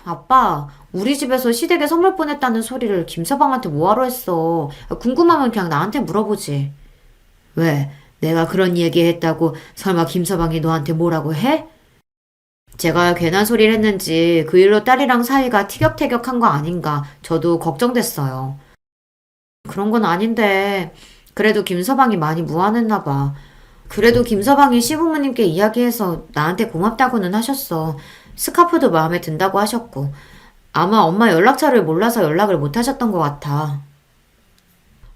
아빠, 우리 집에서 시댁에 선물 보냈다는 소리를 김서방한테 뭐하러 했어. 궁금하면 그냥 나한테 물어보지. 왜? 내가 그런 얘기했다고 설마 김서방이 너한테 뭐라고 해? 제가 괜한 소리를 했는지 그 일로 딸이랑 사이가 티격태격한 거 아닌가 저도 걱정됐어요. 그런 건 아닌데 그래도 김서방이 많이 무안했나 봐. 그래도 김서방이 시부모님께 이야기해서 나한테 고맙다고는 하셨어. 스카프도 마음에 든다고 하셨고 아마 엄마 연락처를 몰라서 연락을 못 하셨던 것 같아.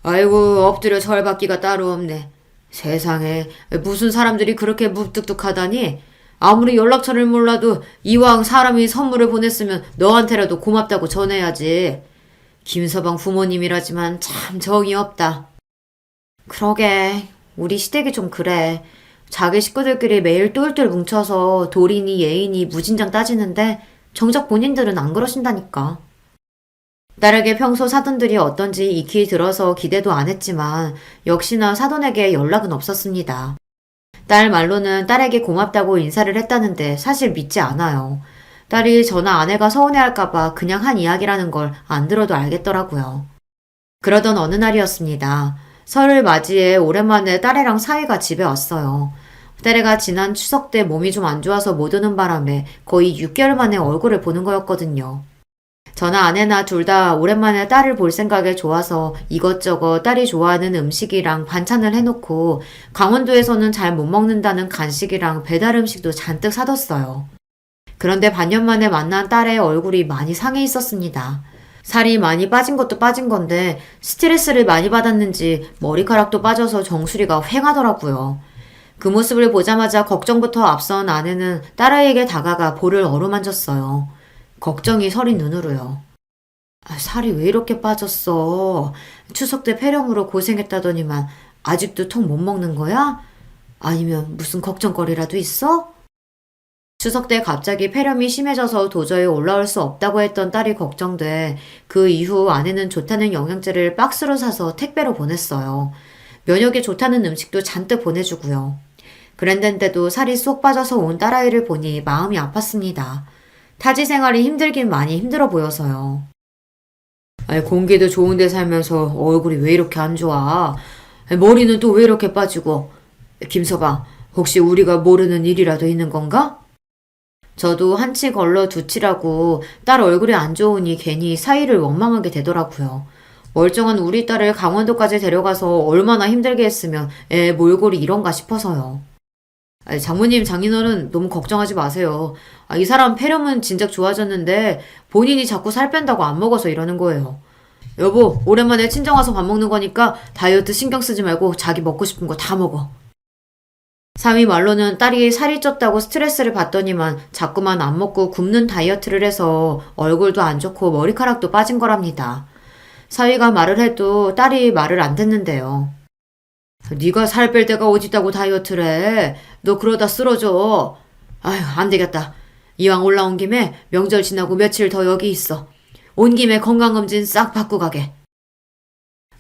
아이고 엎드려 절받기가 따로 없네. 세상에 무슨 사람들이 그렇게 무뚝뚝하다니. 아무리 연락처를 몰라도 이왕 사람이 선물을 보냈으면 너한테라도 고맙다고 전해야지. 김서방 부모님이라지만 참 정이 없다. 그러게 우리 시댁이 좀 그래. 자기 식구들끼리 매일 똘똘 뭉쳐서 돌이니 예의니 무진장 따지는데 정작 본인들은 안 그러신다니까. 딸에게 평소 사돈들이 어떤지 익히 들어서 기대도 안 했지만 역시나 사돈에게 연락은 없었습니다. 딸 말로는 딸에게 고맙다고 인사를 했다는데 사실 믿지 않아요. 딸이 저나 아내가 서운해할까봐 그냥 한 이야기라는 걸 안 들어도 알겠더라고요. 그러던 어느 날이었습니다. 설을 맞이해 오랜만에 딸애랑 사위가 집에 왔어요. 딸애가 지난 추석 때 몸이 좀 안 좋아서 못 오는 바람에 거의 6개월 만에 얼굴을 보는 거였거든요. 저나 아내나 둘 다 오랜만에 딸을 볼 생각에 좋아서 이것저것 딸이 좋아하는 음식이랑 반찬을 해놓고 강원도에서는 잘 못 먹는다는 간식이랑 배달 음식도 잔뜩 사뒀어요. 그런데 반년 만에 만난 딸의 얼굴이 많이 상해 있었습니다. 살이 많이 빠진 것도 빠진 건데 스트레스를 많이 받았는지 머리카락도 빠져서 정수리가 휑하더라고요. 그 모습을 보자마자 걱정부터 앞선 아내는 딸아이에게 다가가 볼을 어루만졌어요. 걱정이 서린 눈으로요. 살이 왜 이렇게 빠졌어? 추석 때 폐렴으로 고생했다더니만 아직도 통 못 먹는 거야? 아니면 무슨 걱정거리라도 있어? 추석 때 갑자기 폐렴이 심해져서 도저히 올라올 수 없다고 했던 딸이 걱정돼 그 이후 아내는 좋다는 영양제를 박스로 사서 택배로 보냈어요. 면역에 좋다는 음식도 잔뜩 보내주고요. 그랬는데도 살이 쏙 빠져서 온 딸아이를 보니 마음이 아팠습니다. 타지 생활이 힘들긴 많이 힘들어 보여서요. 아니, 공기도 좋은 데 살면서 얼굴이 왜 이렇게 안 좋아? 머리는 또 왜 이렇게 빠지고? 김서방, 혹시 우리가 모르는 일이라도 있는 건가? 저도 한치 걸러 두치라고 딸 얼굴이 안 좋으니 괜히 사이를 원망하게 되더라고요. 멀쩡한 우리 딸을 강원도까지 데려가서 얼마나 힘들게 했으면 애 몰골이 이런가 싶어서요. 아니, 장모님, 장인어른 너무 걱정하지 마세요. 이 사람 폐렴은 진작 좋아졌는데 본인이 자꾸 살 뺀다고 안 먹어서 이러는 거예요. 여보, 오랜만에 친정 와서 밥 먹는 거니까 다이어트 신경 쓰지 말고 자기 먹고 싶은 거 다 먹어. 사위 말로는 딸이 살이 쪘다고 스트레스를 받더니만 자꾸만 안 먹고 굶는 다이어트를 해서 얼굴도 안 좋고 머리카락도 빠진 거랍니다. 사위가 말을 해도 딸이 말을 안 듣는데요. 네가 살 뺄 데가 어딨다고 다이어트를 해. 너 그러다 쓰러져. 아휴, 안 되겠다. 이왕 올라온 김에 명절 지나고 며칠 더 여기 있어. 온 김에 건강검진 싹 받고 가게.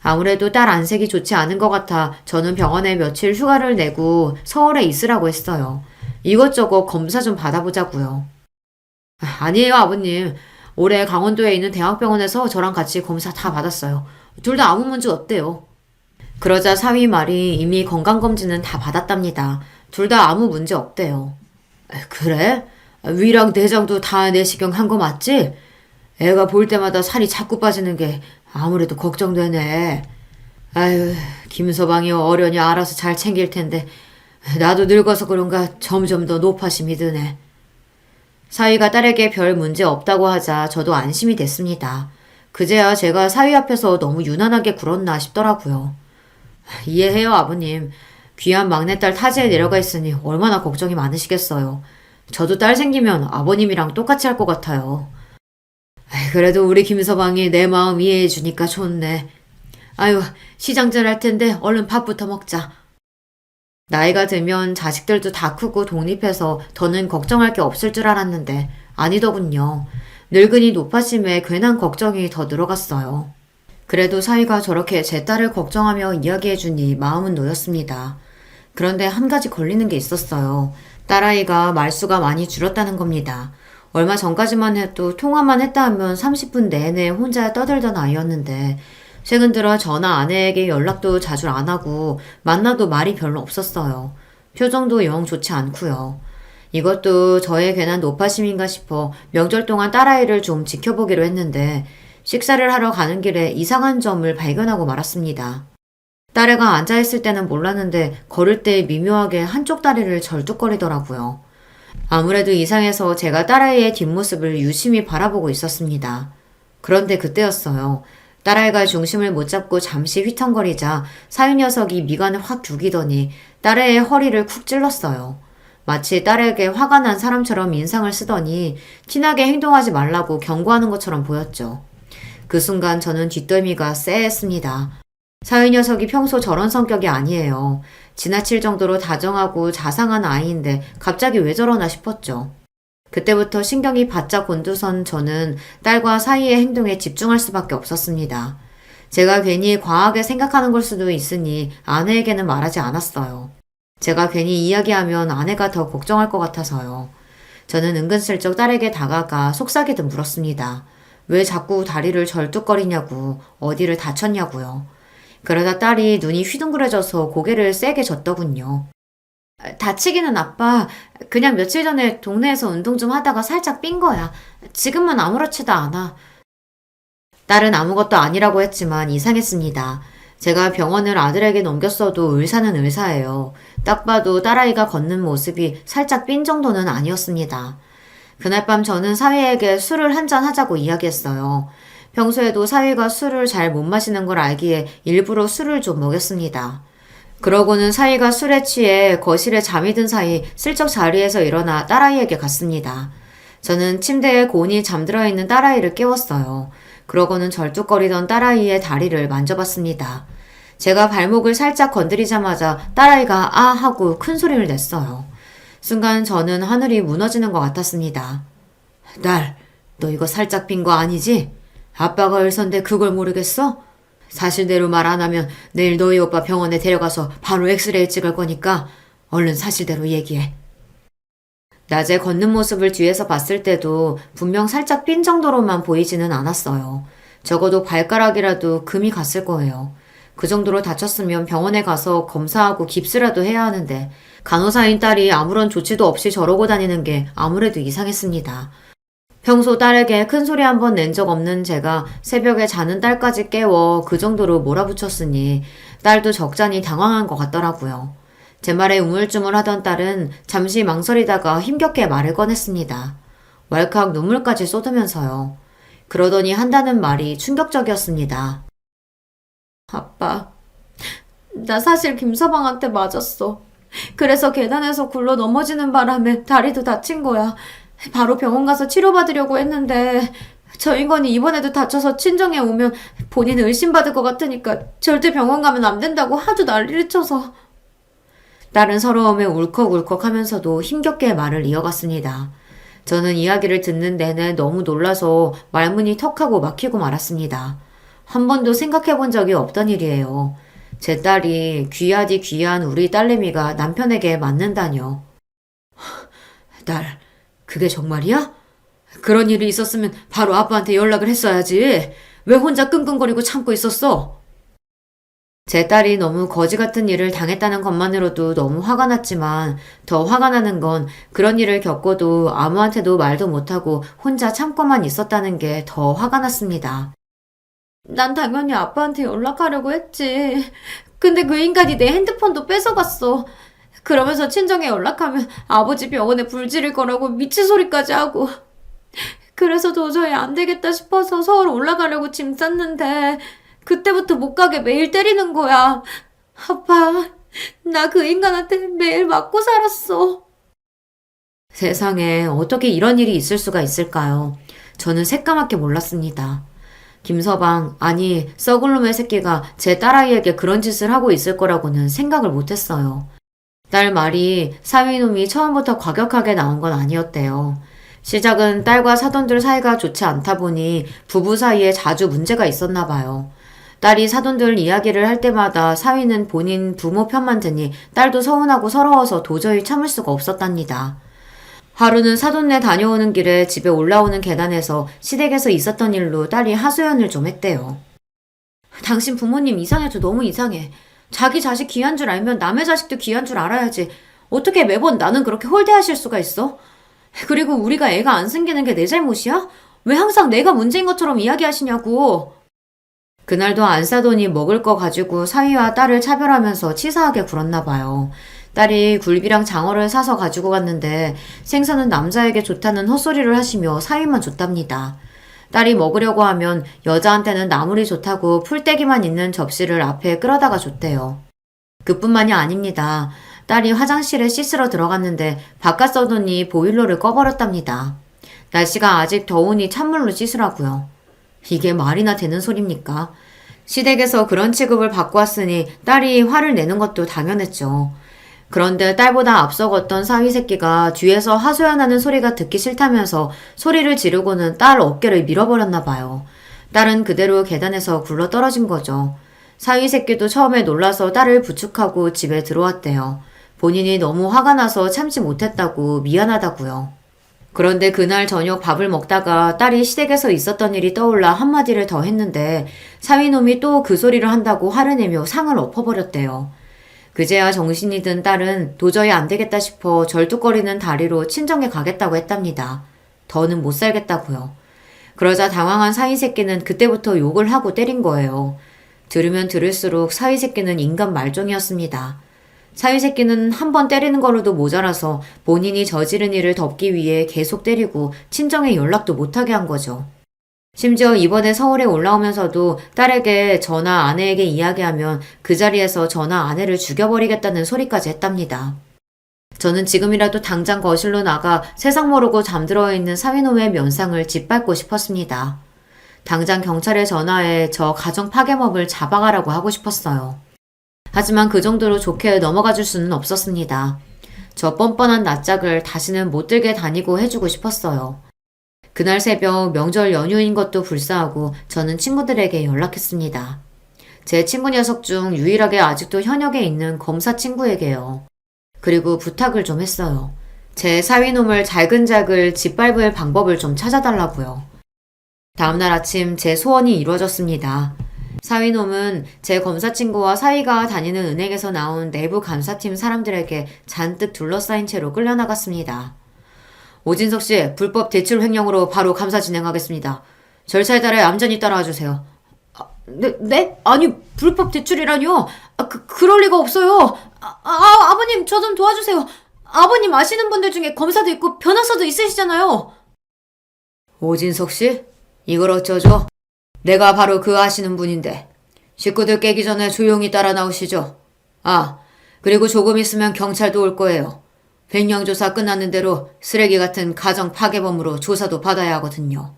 아무래도 딸 안색이 좋지 않은 것 같아 저는 병원에 며칠 휴가를 내고 서울에 있으라고 했어요. 이것저것 검사 좀 받아보자고요. 아니에요, 아버님. 올해 강원도에 있는 대학병원에서 저랑 같이 검사 다 받았어요. 둘 다 아무 문제 없대요. 그러자 사위 말이 이미 건강검진은 다 받았답니다. 둘 다 아무 문제 없대요. 그래? 위랑 내장도 다 내시경 한 거 맞지? 애가 볼 때마다 살이 자꾸 빠지는 게 아무래도 걱정되네. 아유, 김서방이 어련히 알아서 잘 챙길 텐데 나도 늙어서 그런가 점점 더 노파심이 드네. 사위가 딸에게 별 문제 없다고 하자 저도 안심이 됐습니다. 그제야 제가 사위 앞에서 너무 유난하게 굴었나 싶더라고요. 이해해요, 아버님. 귀한 막내딸 타지에 내려가 있으니 얼마나 걱정이 많으시겠어요. 저도 딸 생기면 아버님이랑 똑같이 할 것 같아요. 그래도 우리 김서방이 내 마음 이해해 주니까 좋네. 아유, 시장질 할 텐데 얼른 밥부터 먹자. 나이가 들면 자식들도 다 크고 독립해서 더는 걱정할 게 없을 줄 알았는데 아니더군요. 늙은이 노파심에 괜한 걱정이 더 늘어갔어요. 그래도 사위가 저렇게 제 딸을 걱정하며 이야기해주니 마음은 놓였습니다. 그런데 한 가지 걸리는 게 있었어요. 딸아이가 말수가 많이 줄었다는 겁니다. 얼마 전까지만 해도 통화만 했다 하면 30분 내내 혼자 떠들던 아이였는데 최근 들어 저나 아내에게 연락도 자주 안 하고 만나도 말이 별로 없었어요. 표정도 영 좋지 않고요. 이것도 저의 괜한 노파심인가 싶어 명절 동안 딸아이를 좀 지켜보기로 했는데 식사를 하러 가는 길에 이상한 점을 발견하고 말았습니다. 딸애가 앉아있을 때는 몰랐는데 걸을 때 미묘하게 한쪽 다리를 절뚝거리더라고요. 아무래도 이상해서 제가 딸아이의 뒷모습을 유심히 바라보고 있었습니다. 그런데 그때였어요. 딸아이가 중심을 못 잡고 잠시 휘청거리자 사위 녀석이 미간을 확 죽이더니 딸애의 허리를 쿡 찔렀어요. 마치 딸에게 화가 난 사람처럼 인상을 쓰더니 티나게 행동하지 말라고 경고하는 것처럼 보였죠. 그 순간 저는 뒷덜미가 쎄했습니다. 사위 녀석이 평소 저런 성격이 아니에요. 지나칠 정도로 다정하고 자상한 아이인데 갑자기 왜 저러나 싶었죠. 그때부터 신경이 바짝 곤두선 저는 딸과 사위의 행동에 집중할 수밖에 없었습니다. 제가 괜히 과하게 생각하는 걸 수도 있으니 아내에게는 말하지 않았어요. 제가 괜히 이야기하면 아내가 더 걱정할 것 같아서요. 저는 은근슬쩍 딸에게 다가가 속삭이듯 물었습니다. 왜 자꾸 다리를 절뚝거리냐고, 어디를 다쳤냐고요. 그러다 딸이 눈이 휘둥그레져서 고개를 세게 젓더군요. 다치기는 아빠. 그냥 며칠 전에 동네에서 운동 좀 하다가 살짝 삔 거야. 지금은 아무렇지도 않아. 딸은 아무것도 아니라고 했지만 이상했습니다. 제가 병원을 아들에게 넘겼어도 의사는 의사예요. 딱 봐도 딸아이가 걷는 모습이 살짝 삔 정도는 아니었습니다. 그날 밤 저는 사위에게 술을 한잔 하자고 이야기했어요. 평소에도 사위가 술을 잘 못 마시는 걸 알기에 일부러 술을 좀 먹였습니다. 그러고는 사위가 술에 취해 거실에 잠이 든 사이 슬쩍 자리에서 일어나 딸아이에게 갔습니다. 저는 침대에 곤히 잠들어 있는 딸아이를 깨웠어요. 그러고는 절뚝거리던 딸아이의 다리를 만져봤습니다. 제가 발목을 살짝 건드리자마자 딸아이가 아 하고 큰 소리를 냈어요. 순간 저는 하늘이 무너지는 것 같았습니다. 딸, 너 이거 살짝 빈 거 아니지? 아빠가 의사인데 그걸 모르겠어? 사실대로 말 안 하면 내일 너희 오빠 병원에 데려가서 바로 엑스레이 찍을 거니까 얼른 사실대로 얘기해. 낮에 걷는 모습을 뒤에서 봤을 때도 분명 살짝 삔 정도로만 보이지는 않았어요. 적어도 발가락이라도 금이 갔을 거예요. 그 정도로 다쳤으면 병원에 가서 검사하고 깁스라도 해야 하는데 간호사인 딸이 아무런 조치도 없이 저러고 다니는 게 아무래도 이상했습니다. 평소 딸에게 큰 소리 한 번 낸 적 없는 제가 새벽에 자는 딸까지 깨워 그 정도로 몰아붙였으니 딸도 적잖이 당황한 것 같더라고요. 제 말에 우물쭈물하던 딸은 잠시 망설이다가 힘겹게 말을 꺼냈습니다. 왈칵 눈물까지 쏟으면서요. 그러더니 한다는 말이 충격적이었습니다. 아빠, 나 사실 김서방한테 맞았어. 그래서 계단에서 굴러 넘어지는 바람에 다리도 다친 거야. 바로 병원 가서 치료받으려고 했는데 저 인간이 이번에도 다쳐서 친정에 오면 본인 의심받을 것 같으니까 절대 병원 가면 안 된다고 하도 난리를 쳐서. 딸은 서러움에 울컥울컥 하면서도 힘겹게 말을 이어갔습니다. 저는 이야기를 듣는 내내 너무 놀라서 말문이 턱하고 막히고 말았습니다. 한 번도 생각해 본 적이 없던 일이에요. 제 딸이 귀하디 귀한 우리 딸내미가 남편에게 맞는다뇨. 딸, 그게 정말이야? 그런 일이 있었으면 바로 아빠한테 연락을 했어야지. 왜 혼자 끙끙거리고 참고 있었어? 제 딸이 너무 거지 같은 일을 당했다는 것만으로도 너무 화가 났지만 더 화가 나는 건 그런 일을 겪고도 아무한테도 말도 못하고 혼자 참고만 있었다는 게 더 화가 났습니다. 난 당연히 아빠한테 연락하려고 했지. 근데 그 인간이 내 핸드폰도 뺏어갔어. 그러면서 친정에 연락하면 아버지 병원에 불지를 거라고 미친 소리까지 하고. 그래서 도저히 안 되겠다 싶어서 서울 올라가려고 짐 쌌는데 그때부터 못 가게 매일 때리는 거야. 아빠, 나 그 인간한테 매일 맞고 살았어. 세상에 어떻게 이런 일이 있을 수가 있을까요? 저는 새까맣게 몰랐습니다. 김서방, 아니 썩은 놈의 새끼가 제 딸아이에게 그런 짓을 하고 있을 거라고는 생각을 못했어요. 딸 말이 사위놈이 처음부터 과격하게 나온 건 아니었대요. 시작은 딸과 사돈들 사이가 좋지 않다 보니 부부 사이에 자주 문제가 있었나 봐요. 딸이 사돈들 이야기를 할 때마다 사위는 본인 부모 편만 드니 딸도 서운하고 서러워서 도저히 참을 수가 없었답니다. 하루는 사돈네 다녀오는 길에 집에 올라오는 계단에서 시댁에서 있었던 일로 딸이 하소연을 좀 했대요. 당신 부모님 이상해도 너무 이상해. 자기 자식 귀한 줄 알면 남의 자식도 귀한 줄 알아야지. 어떻게 매번 나는 그렇게 홀대하실 수가 있어? 그리고 우리가 애가 안 생기는 게 내 잘못이야? 왜 항상 내가 문제인 것처럼 이야기하시냐고. 그날도 안사돈이 먹을 거 가지고 사위와 딸을 차별하면서 치사하게 굴었나 봐요. 딸이 굴비랑 장어를 사서 가지고 갔는데 생선은 남자에게 좋다는 헛소리를 하시며 사위만 줬답니다. 딸이 먹으려고 하면 여자한테는 나물이 좋다고 풀떼기만 있는 접시를 앞에 끌어다가 줬대요. 그뿐만이 아닙니다. 딸이 화장실에 씻으러 들어갔는데 바깥 서더니 보일러를 꺼버렸답니다. 날씨가 아직 더우니 찬물로 씻으라고요. 이게 말이나 되는 소립니까? 시댁에서 그런 취급을 받고 왔으니 딸이 화를 내는 것도 당연했죠. 그런데 딸보다 앞서갔던 사위 새끼가 뒤에서 하소연하는 소리가 듣기 싫다면서 소리를 지르고는 딸 어깨를 밀어버렸나 봐요. 딸은 그대로 계단에서 굴러 떨어진 거죠. 사위 새끼도 처음에 놀라서 딸을 부축하고 집에 들어왔대요. 본인이 너무 화가 나서 참지 못했다고 미안하다고요. 그런데 그날 저녁 밥을 먹다가 딸이 시댁에서 있었던 일이 떠올라 한마디를 더 했는데 사위놈이 또 그 소리를 한다고 화를 내며 상을 엎어버렸대요. 그제야 정신이 든 딸은 도저히 안 되겠다 싶어 절뚝거리는 다리로 친정에 가겠다고 했답니다. 더는 못 살겠다고요. 그러자 당황한 사위 새끼는 그때부터 욕을 하고 때린 거예요. 들으면 들을수록 사위 새끼는 인간 말종이었습니다. 사위 새끼는 한 번 때리는 걸로도 모자라서 본인이 저지른 일을 덮기 위해 계속 때리고 친정에 연락도 못하게 한 거죠. 심지어 이번에 서울에 올라오면서도 딸에게 전화 아내에게 이야기하면 그 자리에서 전화 아내를 죽여버리겠다는 소리까지 했답니다. 저는 지금이라도 당장 거실로 나가 세상 모르고 잠들어 있는 사위놈의 면상을 짓밟고 싶었습니다. 당장 경찰에 전화해 저 가정 파괴범을 잡아가라고 하고 싶었어요. 하지만 그 정도로 좋게 넘어가 줄 수는 없었습니다. 저 뻔뻔한 낯짝을 다시는 못 들게 다니고 해주고 싶었어요. 그날 새벽 명절 연휴인 것도 불사하고 저는 친구들에게 연락했습니다. 제 친구 녀석 중 유일하게 아직도 현역에 있는 검사 친구에게요. 그리고 부탁을 좀 했어요. 제 사위놈을 잘근잘근 짓밟을 방법을 좀 찾아달라고요. 다음날 아침 제 소원이 이루어졌습니다. 사위놈은 제 검사 친구와 사위가 다니는 은행에서 나온 내부 감사팀 사람들에게 잔뜩 둘러싸인 채로 끌려나갔습니다. 오진석 씨, 불법 대출 횡령으로 바로 감사 진행하겠습니다. 절차에 따라 얌전히 따라와주세요. 네? 아니, 불법 대출이라뇨? 그럴 리가 없어요. 아버님, 저 좀 도와주세요. 아버님 아시는 분들 중에 검사도 있고 변호사도 있으시잖아요. 오진석 씨? 이걸 어쩌죠? 내가 바로 그 아시는 분인데. 식구들 깨기 전에 조용히 따라 나오시죠. 그리고 조금 있으면 경찰도 올 거예요. 횡령조사 끝나는 대로 쓰레기 같은 가정 파괴범으로 조사도 받아야 하거든요.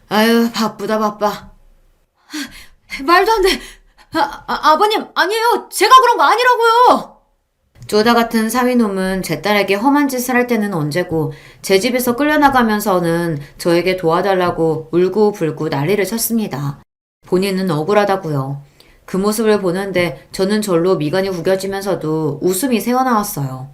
아유, 바쁘다 바빠. 말도 안 돼. 아버님, 아니에요. 제가 그런 거 아니라고요. 쪼다 같은 사위놈은 제 딸에게 험한 짓을 할 때는 언제고 제 집에서 끌려나가면서는 저에게 도와달라고 울고불고 난리를 쳤습니다. 본인은 억울하다고요. 그 모습을 보는데 저는 절로 미간이 구겨지면서도 웃음이 새어나왔어요.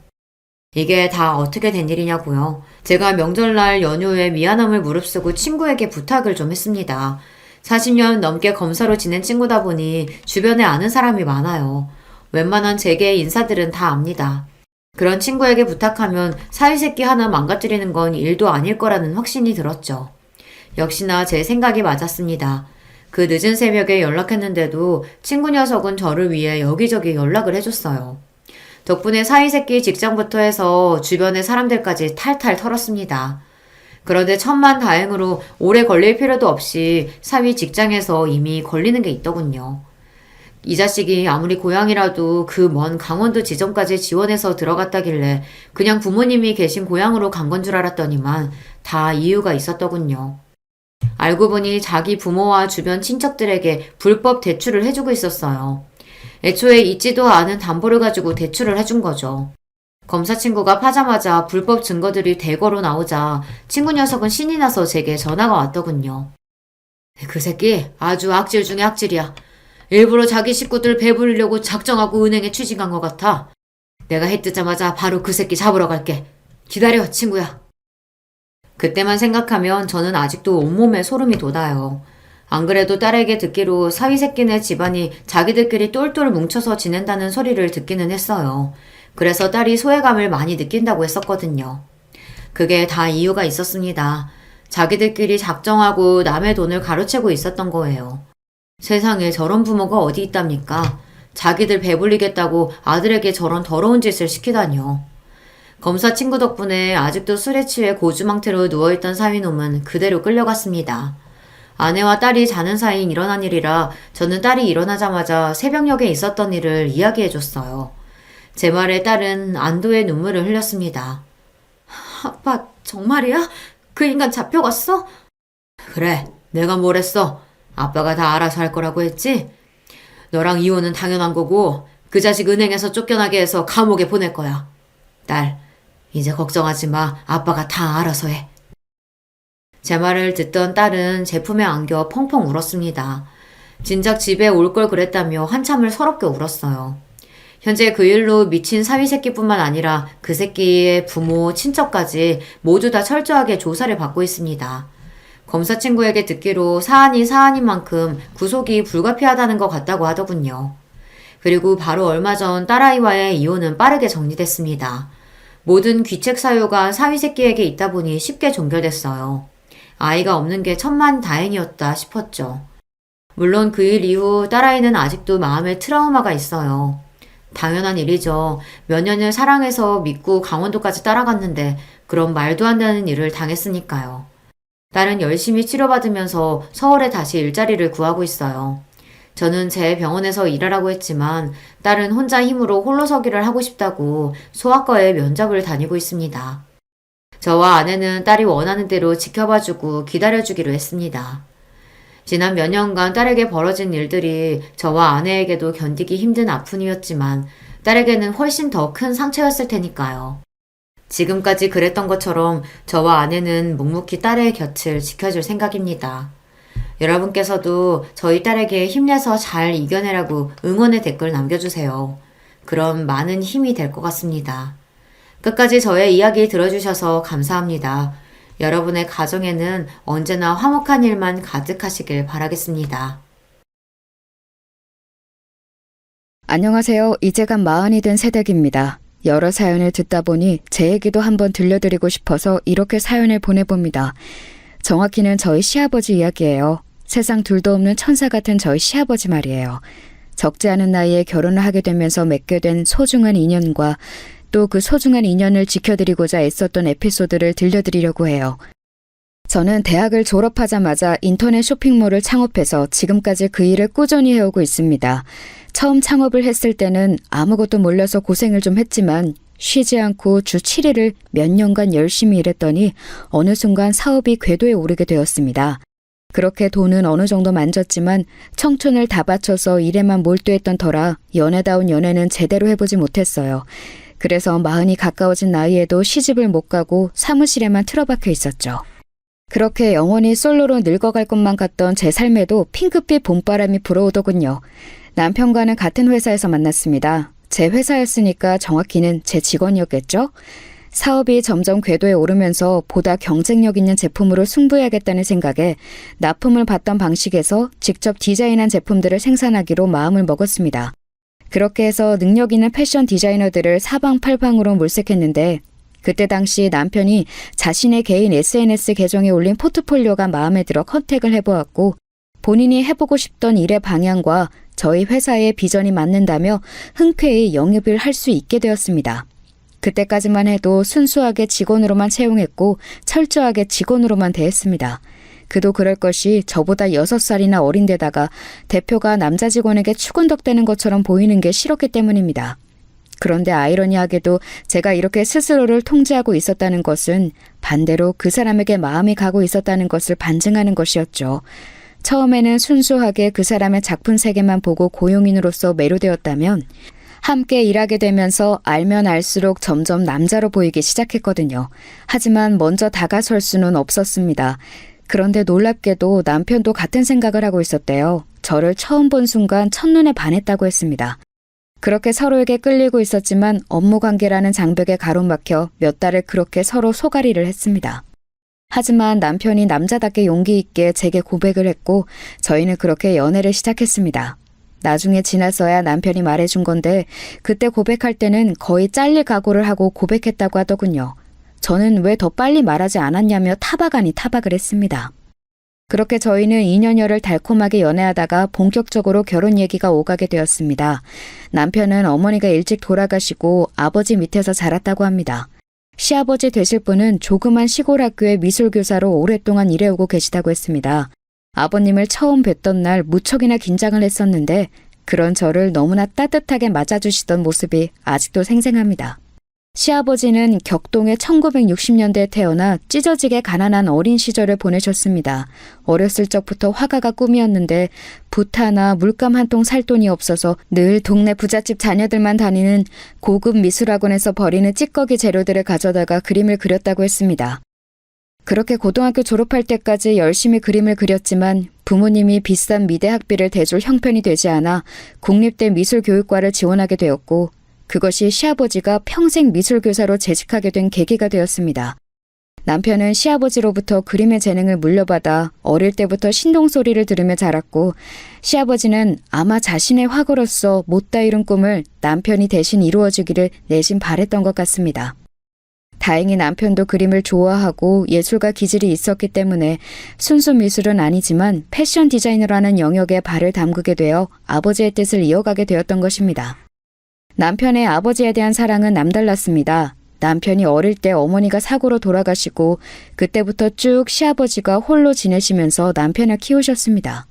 이게 다 어떻게 된 일이냐고요. 제가 명절날 연휴에 미안함을 무릅쓰고 친구에게 부탁을 좀 했습니다. 40년 넘게 검사로 지낸 친구다 보니 주변에 아는 사람이 많아요. 웬만한 재계의 인사들은 다 압니다. 그런 친구에게 부탁하면 사위새끼 하나 망가뜨리는 건 일도 아닐 거라는 확신이 들었죠. 역시나 제 생각이 맞았습니다. 그 늦은 새벽에 연락했는데도 친구 녀석은 저를 위해 여기저기 연락을 해줬어요. 덕분에 사위새끼 직장부터 해서 주변의 사람들까지 탈탈 털었습니다. 그런데 천만다행으로 오래 걸릴 필요도 없이 사위 직장에서 이미 걸리는 게 있더군요. 이 자식이 아무리 고향이라도 그 먼 강원도 지점까지 지원해서 들어갔다길래 그냥 부모님이 계신 고향으로 간 건 줄 알았더니만 다 이유가 있었더군요. 알고 보니 자기 부모와 주변 친척들에게 불법 대출을 해주고 있었어요. 애초에 있지도 않은 담보를 가지고 대출을 해준 거죠. 검사 친구가 파자마자 불법 증거들이 대거로 나오자 친구 녀석은 신이 나서 제게 전화가 왔더군요. 그 새끼 아주 악질 중에 악질이야. 일부러 자기 식구들 배부리려고 작정하고 은행에 취직한 것 같아. 내가 해 뜨자마자 바로 그 새끼 잡으러 갈게. 기다려, 친구야. 그때만 생각하면 저는 아직도 온몸에 소름이 돋아요. 안 그래도 딸에게 듣기로 사위새끼네 집안이 자기들끼리 똘똘 뭉쳐서 지낸다는 소리를 듣기는 했어요. 그래서 딸이 소외감을 많이 느낀다고 했었거든요. 그게 다 이유가 있었습니다. 자기들끼리 작정하고 남의 돈을 가로채고 있었던 거예요. 세상에 저런 부모가 어디 있답니까? 자기들 배불리겠다고 아들에게 저런 더러운 짓을 시키다니요. 검사 친구 덕분에 아직도 술에 취해 고주망태로 누워있던 사위놈은 그대로 끌려갔습니다. 아내와 딸이 자는 사이 일어난 일이라 저는 딸이 일어나자마자 새벽녘에 있었던 일을 이야기해줬어요. 제 말에 딸은 안도의 눈물을 흘렸습니다. 아빠, 정말이야? 그 인간 잡혀갔어? 그래, 내가 뭘 했어? 아빠가 다 알아서 할 거라고 했지? 너랑 이혼은 당연한 거고 그 자식 은행에서 쫓겨나게 해서 감옥에 보낼 거야. 딸, 이제 걱정하지 마. 아빠가 다 알아서 해. 제 말을 듣던 딸은 제 품에 안겨 펑펑 울었습니다. 진작 집에 올 걸 그랬다며 한참을 서럽게 울었어요. 현재 그 일로 미친 사위 새끼뿐만 아니라 그 새끼의 부모, 친척까지 모두 다 철저하게 조사를 받고 있습니다. 검사 친구에게 듣기로 사안이 사안인 만큼 구속이 불가피하다는 것 같다고 하더군요. 그리고 바로 얼마 전 딸아이와의 이혼은 빠르게 정리됐습니다. 모든 귀책 사유가 사위 새끼에게 있다 보니 쉽게 종결됐어요. 아이가 없는 게 천만다행이었다 싶었죠. 물론 그 일 이후 딸아이는 아직도 마음에 트라우마가 있어요. 당연한 일이죠. 몇 년을 사랑해서 믿고 강원도까지 따라갔는데 그런 말도 안 되는 일을 당했으니까요. 딸은 열심히 치료받으면서 서울에 다시 일자리를 구하고 있어요. 저는 제 병원에서 일하라고 했지만 딸은 혼자 힘으로 홀로서기를 하고 싶다고 소아과에 면접을 다니고 있습니다. 저와 아내는 딸이 원하는 대로 지켜봐주고 기다려주기로 했습니다. 지난 몇 년간 딸에게 벌어진 일들이 저와 아내에게도 견디기 힘든 아픔이었지만 딸에게는 훨씬 더 큰 상처였을 테니까요. 지금까지 그랬던 것처럼 저와 아내는 묵묵히 딸의 곁을 지켜줄 생각입니다. 여러분께서도 저희 딸에게 힘내서 잘 이겨내라고 응원의 댓글 남겨주세요. 그럼 많은 힘이 될 것 같습니다. 끝까지 저의 이야기 들어주셔서 감사합니다. 여러분의 가정에는 언제나 화목한 일만 가득하시길 바라겠습니다. 안녕하세요. 이제가 40이 된 새댁입니다. 여러 사연을 듣다 보니 제 얘기도 한번 들려드리고 싶어서 이렇게 사연을 보내봅니다. 정확히는 저희 시아버지 이야기예요. 세상 둘도 없는 천사 같은 저희 시아버지 말이에요. 적지 않은 나이에 결혼을 하게 되면서 맺게 된 소중한 인연과 또 그 소중한 인연을 지켜드리고자 애썼던 에피소드를 들려드리려고 해요. 저는 대학을 졸업하자마자 인터넷 쇼핑몰을 창업해서 지금까지 그 일을 꾸준히 해오고 있습니다. 처음 창업을 했을 때는 아무것도 몰라서 고생을 좀 했지만 쉬지 않고 주 7일을 몇 년간 열심히 일했더니 어느 순간 사업이 궤도에 오르게 되었습니다. 그렇게 돈은 어느 정도 만졌지만 청춘을 다 바쳐서 일에만 몰두했던 터라 연애다운 연애는 제대로 해보지 못했어요. 그래서 40이 가까워진 나이에도 시집을 못 가고 사무실에만 틀어박혀 있었죠. 그렇게 영원히 솔로로 늙어갈 것만 같던 제 삶에도 핑크빛 봄바람이 불어오더군요. 남편과는 같은 회사에서 만났습니다. 제 회사였으니까 정확히는 제 직원이었겠죠? 사업이 점점 궤도에 오르면서 보다 경쟁력 있는 제품으로 승부해야겠다는 생각에 납품을 받던 방식에서 직접 디자인한 제품들을 생산하기로 마음을 먹었습니다. 그렇게 해서 능력 있는 패션 디자이너들을 사방팔방으로 물색했는데 그때 당시 남편이 자신의 개인 SNS 계정에 올린 포트폴리오가 마음에 들어 컨택을 해보았고 본인이 해보고 싶던 일의 방향과 저희 회사의 비전이 맞는다며 흔쾌히 영입을 할 수 있게 되었습니다. 그때까지만 해도 순수하게 직원으로만 채용했고 철저하게 직원으로만 대했습니다. 그도 그럴 것이 저보다 6살이나 어린 데다가 대표가 남자 직원에게 추근덕대는 것처럼 보이는 게 싫었기 때문입니다. 그런데 아이러니하게도 제가 이렇게 스스로를 통제하고 있었다는 것은 반대로 그 사람에게 마음이 가고 있었다는 것을 반증하는 것이었죠. 처음에는 순수하게 그 사람의 작품 세계만 보고 고용인으로서 매료되었다면 함께 일하게 되면서 알면 알수록 점점 남자로 보이기 시작했거든요. 하지만 먼저 다가설 수는 없었습니다. 그런데 놀랍게도 남편도 같은 생각을 하고 있었대요. 저를 처음 본 순간 첫눈에 반했다고 했습니다. 그렇게 서로에게 끌리고 있었지만 업무 관계라는 장벽에 가로막혀 몇 달을 그렇게 서로 소가리를 했습니다. 하지만 남편이 남자답게 용기 있게 제게 고백을 했고 저희는 그렇게 연애를 시작했습니다. 나중에 지나서야 남편이 말해준 건데 그때 고백할 때는 거의 잘릴 각오를 하고 고백했다고 하더군요. 저는 왜 더 빨리 말하지 않았냐며 타박 아니 타박을 했습니다. 그렇게 저희는 2년여를 달콤하게 연애하다가 본격적으로 결혼 얘기가 오가게 되었습니다. 남편은 어머니가 일찍 돌아가시고 아버지 밑에서 자랐다고 합니다. 시아버지 되실 분은 조그만 시골 학교의 미술교사로 오랫동안 일해오고 계시다고 했습니다. 아버님을 처음 뵀던 날 무척이나 긴장을 했었는데 그런 저를 너무나 따뜻하게 맞아주시던 모습이 아직도 생생합니다. 시아버지는 격동의 1960년대에 태어나 찢어지게 가난한 어린 시절을 보내셨습니다. 어렸을 적부터 화가가 꿈이었는데 부타나 물감 한 통 살 돈이 없어서 늘 동네 부잣집 자녀들만 다니는 고급 미술학원에서 버리는 찌꺼기 재료들을 가져다가 그림을 그렸다고 했습니다. 그렇게 고등학교 졸업할 때까지 열심히 그림을 그렸지만 부모님이 비싼 미대 학비를 대줄 형편이 되지 않아 국립대 미술교육과를 지원하게 되었고 그것이 시아버지가 평생 미술교사로 재직하게 된 계기가 되었습니다. 남편은 시아버지로부터 그림의 재능을 물려받아 어릴 때부터 신동소리를 들으며 자랐고 시아버지는 아마 자신의 화가로서 못다 이룬 꿈을 남편이 대신 이루어주기를 내심 바랬던 것 같습니다. 다행히 남편도 그림을 좋아하고 예술가 기질이 있었기 때문에 순수 미술은 아니지만 패션 디자이너라는 영역에 발을 담그게 되어 아버지의 뜻을 이어가게 되었던 것입니다. 남편의 아버지에 대한 사랑은 남달랐습니다. 남편이 어릴 때 어머니가 사고로 돌아가시고 그때부터 쭉 시아버지가 홀로 지내시면서 남편을 키우셨습니다.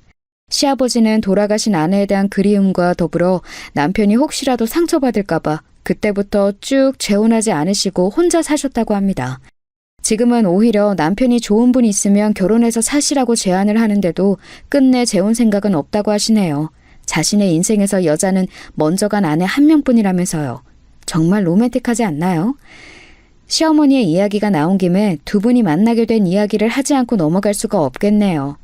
시아버지는 돌아가신 아내에 대한 그리움과 더불어 남편이 혹시라도 상처받을까봐 그때부터 쭉 재혼하지 않으시고 혼자 사셨다고 합니다. 지금은 오히려 남편이 좋은 분이 있으면 결혼해서 사시라고 제안을 하는데도 끝내 재혼 생각은 없다고 하시네요. 자신의 인생에서 여자는 먼저 간 아내 한 명뿐이라면서요. 정말 로맨틱하지 않나요? 시어머니의 이야기가 나온 김에 두 분이 만나게 된 이야기를 하지 않고 넘어갈 수가 없겠네요.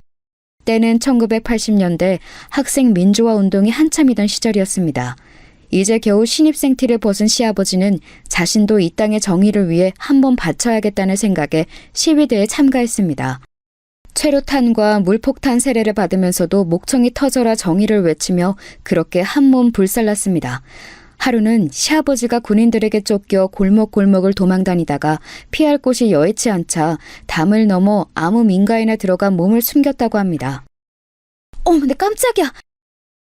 때는 1980년대 학생 민주화 운동이 한참이던 시절이었습니다. 이제 겨우 신입생 티를 벗은 시아버지는 자신도 이 땅의 정의를 위해 한번 바쳐야겠다는 생각에 시위대에 참가했습니다. 최루탄과 물폭탄 세례를 받으면서도 목청이 터져라 정의를 외치며 그렇게 한몸 불살랐습니다. 하루는 시아버지가 군인들에게 쫓겨 골목골목을 도망다니다가 피할 곳이 여의치 않자 담을 넘어 아무 민가에나 들어가 몸을 숨겼다고 합니다. 내 깜짝이야!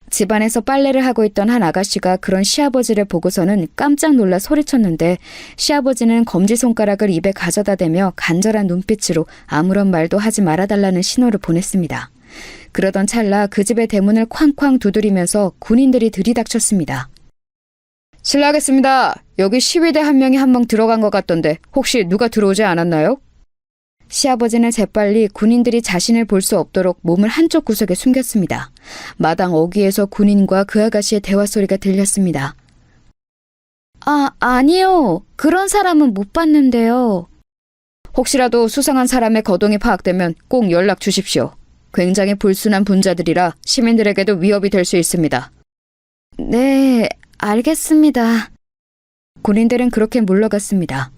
집안에서 빨래를 하고 있던 한 아가씨가 그런 시아버지를 보고서는 깜짝 놀라 소리쳤는데 시아버지는 검지손가락을 입에 가져다 대며 간절한 눈빛으로 아무런 말도 하지 말아달라는 신호를 보냈습니다. 그러던 찰나 그 집의 대문을 쾅쾅 두드리면서 군인들이 들이닥쳤습니다. 실례하겠습니다. 여기 시위대 한 명이 한 명 들어간 것 같던데 혹시 누가 들어오지 않았나요? 시아버지는 재빨리 군인들이 자신을 볼 수 없도록 몸을 한쪽 구석에 숨겼습니다. 마당 어귀에서 군인과 그 아가씨의 대화 소리가 들렸습니다. 아니요. 그런 사람은 못 봤는데요. 혹시라도 수상한 사람의 거동이 파악되면 꼭 연락 주십시오. 굉장히 불순한 분자들이라 시민들에게도 위협이 될 수 있습니다. 네, 알겠습니다. 군인들은 그렇게 물러갔습니다.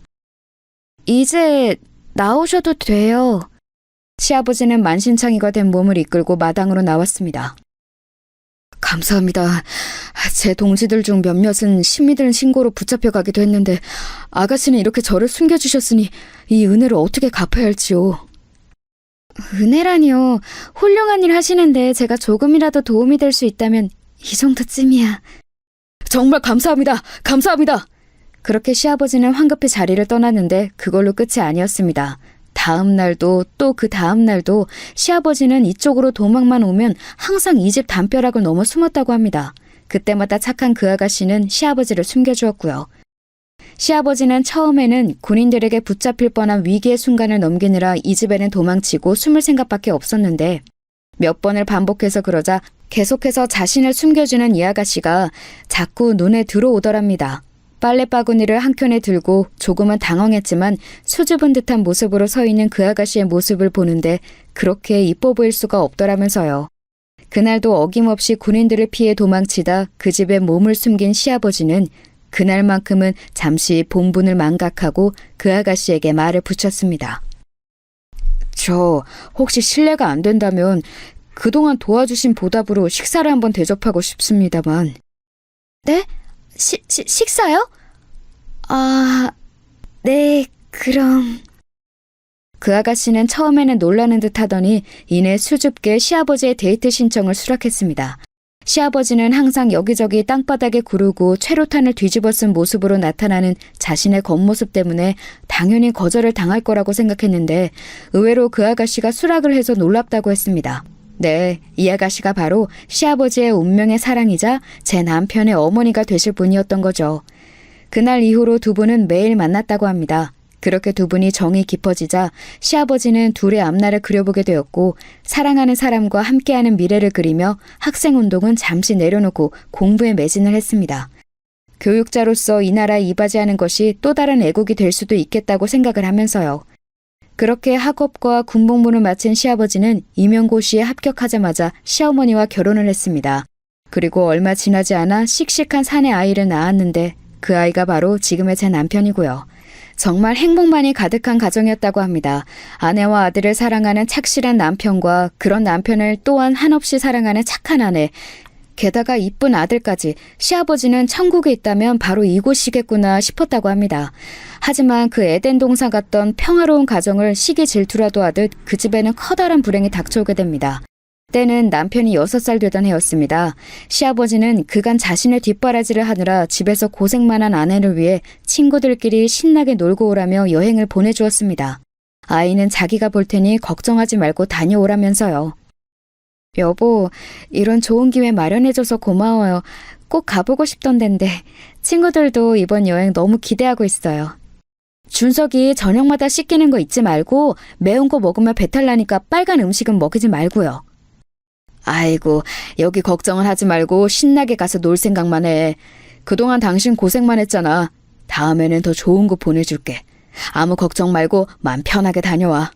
이제 나오셔도 돼요. 시아버지는 만신창이가 된 몸을 이끌고 마당으로 나왔습니다. 감사합니다. 제 동지들 중 몇몇은 신미들 신고로 붙잡혀가기도 했는데 아가씨는 이렇게 저를 숨겨주셨으니 이 은혜를 어떻게 갚아야 할지요. 은혜라니요. 훌륭한 일 하시는데 제가 조금이라도 도움이 될 수 있다면 이 정도쯤이야. 정말 감사합니다. 감사합니다. 그렇게 시아버지는 황급히 자리를 떠났는데 그걸로 끝이 아니었습니다. 다음 날도 또 그 다음 날도 시아버지는 이쪽으로 도망만 오면 항상 이 집 담벼락을 넘어 숨었다고 합니다. 그때마다 착한 그 아가씨는 시아버지를 숨겨주었고요. 시아버지는 처음에는 군인들에게 붙잡힐 뻔한 위기의 순간을 넘기느라 이 집에는 도망치고 숨을 생각밖에 없었는데 몇 번을 반복해서 그러자 계속해서 자신을 숨겨주는 이 아가씨가 자꾸 눈에 들어오더랍니다. 빨래바구니를 한 켠에 들고 조금은 당황했지만 수줍은 듯한 모습으로 서 있는 그 아가씨의 모습을 보는데 그렇게 이뻐 보일 수가 없더라면서요. 그날도 어김없이 군인들을 피해 도망치다 그 집에 몸을 숨긴 시아버지는 그날만큼은 잠시 본분을 망각하고 그 아가씨에게 말을 붙였습니다. 저 혹시 실례가 안 된다면 그동안 도와주신 보답으로 식사를 한번 대접하고 싶습니다만. 네? 식사요? 아, 네, 그럼. 그 아가씨는 처음에는 놀라는 듯 하더니 이내 수줍게 시아버지의 데이트 신청을 수락했습니다. 시아버지는 항상 여기저기 땅바닥에 구르고 최루탄을 뒤집어 쓴 모습으로 나타나는 자신의 겉모습 때문에 당연히 거절을 당할 거라고 생각했는데 의외로 그 아가씨가 수락을 해서 놀랍다고 했습니다. 네, 이 아가씨가 바로 시아버지의 운명의 사랑이자 제 남편의 어머니가 되실 분이었던 거죠. 그날 이후로 두 분은 매일 만났다고 합니다. 그렇게 두 분이 정이 깊어지자 시아버지는 둘의 앞날을 그려보게 되었고 사랑하는 사람과 함께하는 미래를 그리며 학생운동은 잠시 내려놓고 공부에 매진을 했습니다. 교육자로서 이 나라에 이바지하는 것이 또 다른 애국이 될 수도 있겠다고 생각을 하면서요. 그렇게 학업과 군복무를 마친 시아버지는 임용고시에 합격하자마자 시어머니와 결혼을 했습니다. 그리고 얼마 지나지 않아 씩씩한 사내 아이를 낳았는데 그 아이가 바로 지금의 제 남편이고요. 정말 행복만이 가득한 가정이었다고 합니다. 아내와 아들을 사랑하는 착실한 남편과 그런 남편을 또한 한없이 사랑하는 착한 아내, 게다가 이쁜 아들까지. 시아버지는 천국에 있다면 바로 이곳이겠구나 싶었다고 합니다. 하지만 그 에덴 동산 같던 평화로운 가정을 시기 질투라도 하듯 그 집에는 커다란 불행이 닥쳐오게 됩니다. 때는 남편이 6살 되던 해였습니다. 시아버지는 그간 자신의 뒷바라지를 하느라 집에서 고생만 한 아내를 위해 친구들끼리 신나게 놀고 오라며 여행을 보내주었습니다. 아이는 자기가 볼 테니 걱정하지 말고 다녀오라면서요. 여보, 이런 좋은 기회 마련해줘서 고마워요. 꼭 가보고 싶던 덴데 친구들도 이번 여행 너무 기대하고 있어요. 준석이 저녁마다 씻기는 거 잊지 말고 매운 거 먹으면 배탈 나니까 빨간 음식은 먹이지 말고요. 아이고, 여기 걱정은 하지 말고 신나게 가서 놀 생각만 해. 그동안 당신 고생만 했잖아. 다음에는 더 좋은 거 보내줄게. 아무 걱정 말고 맘 편하게 다녀와.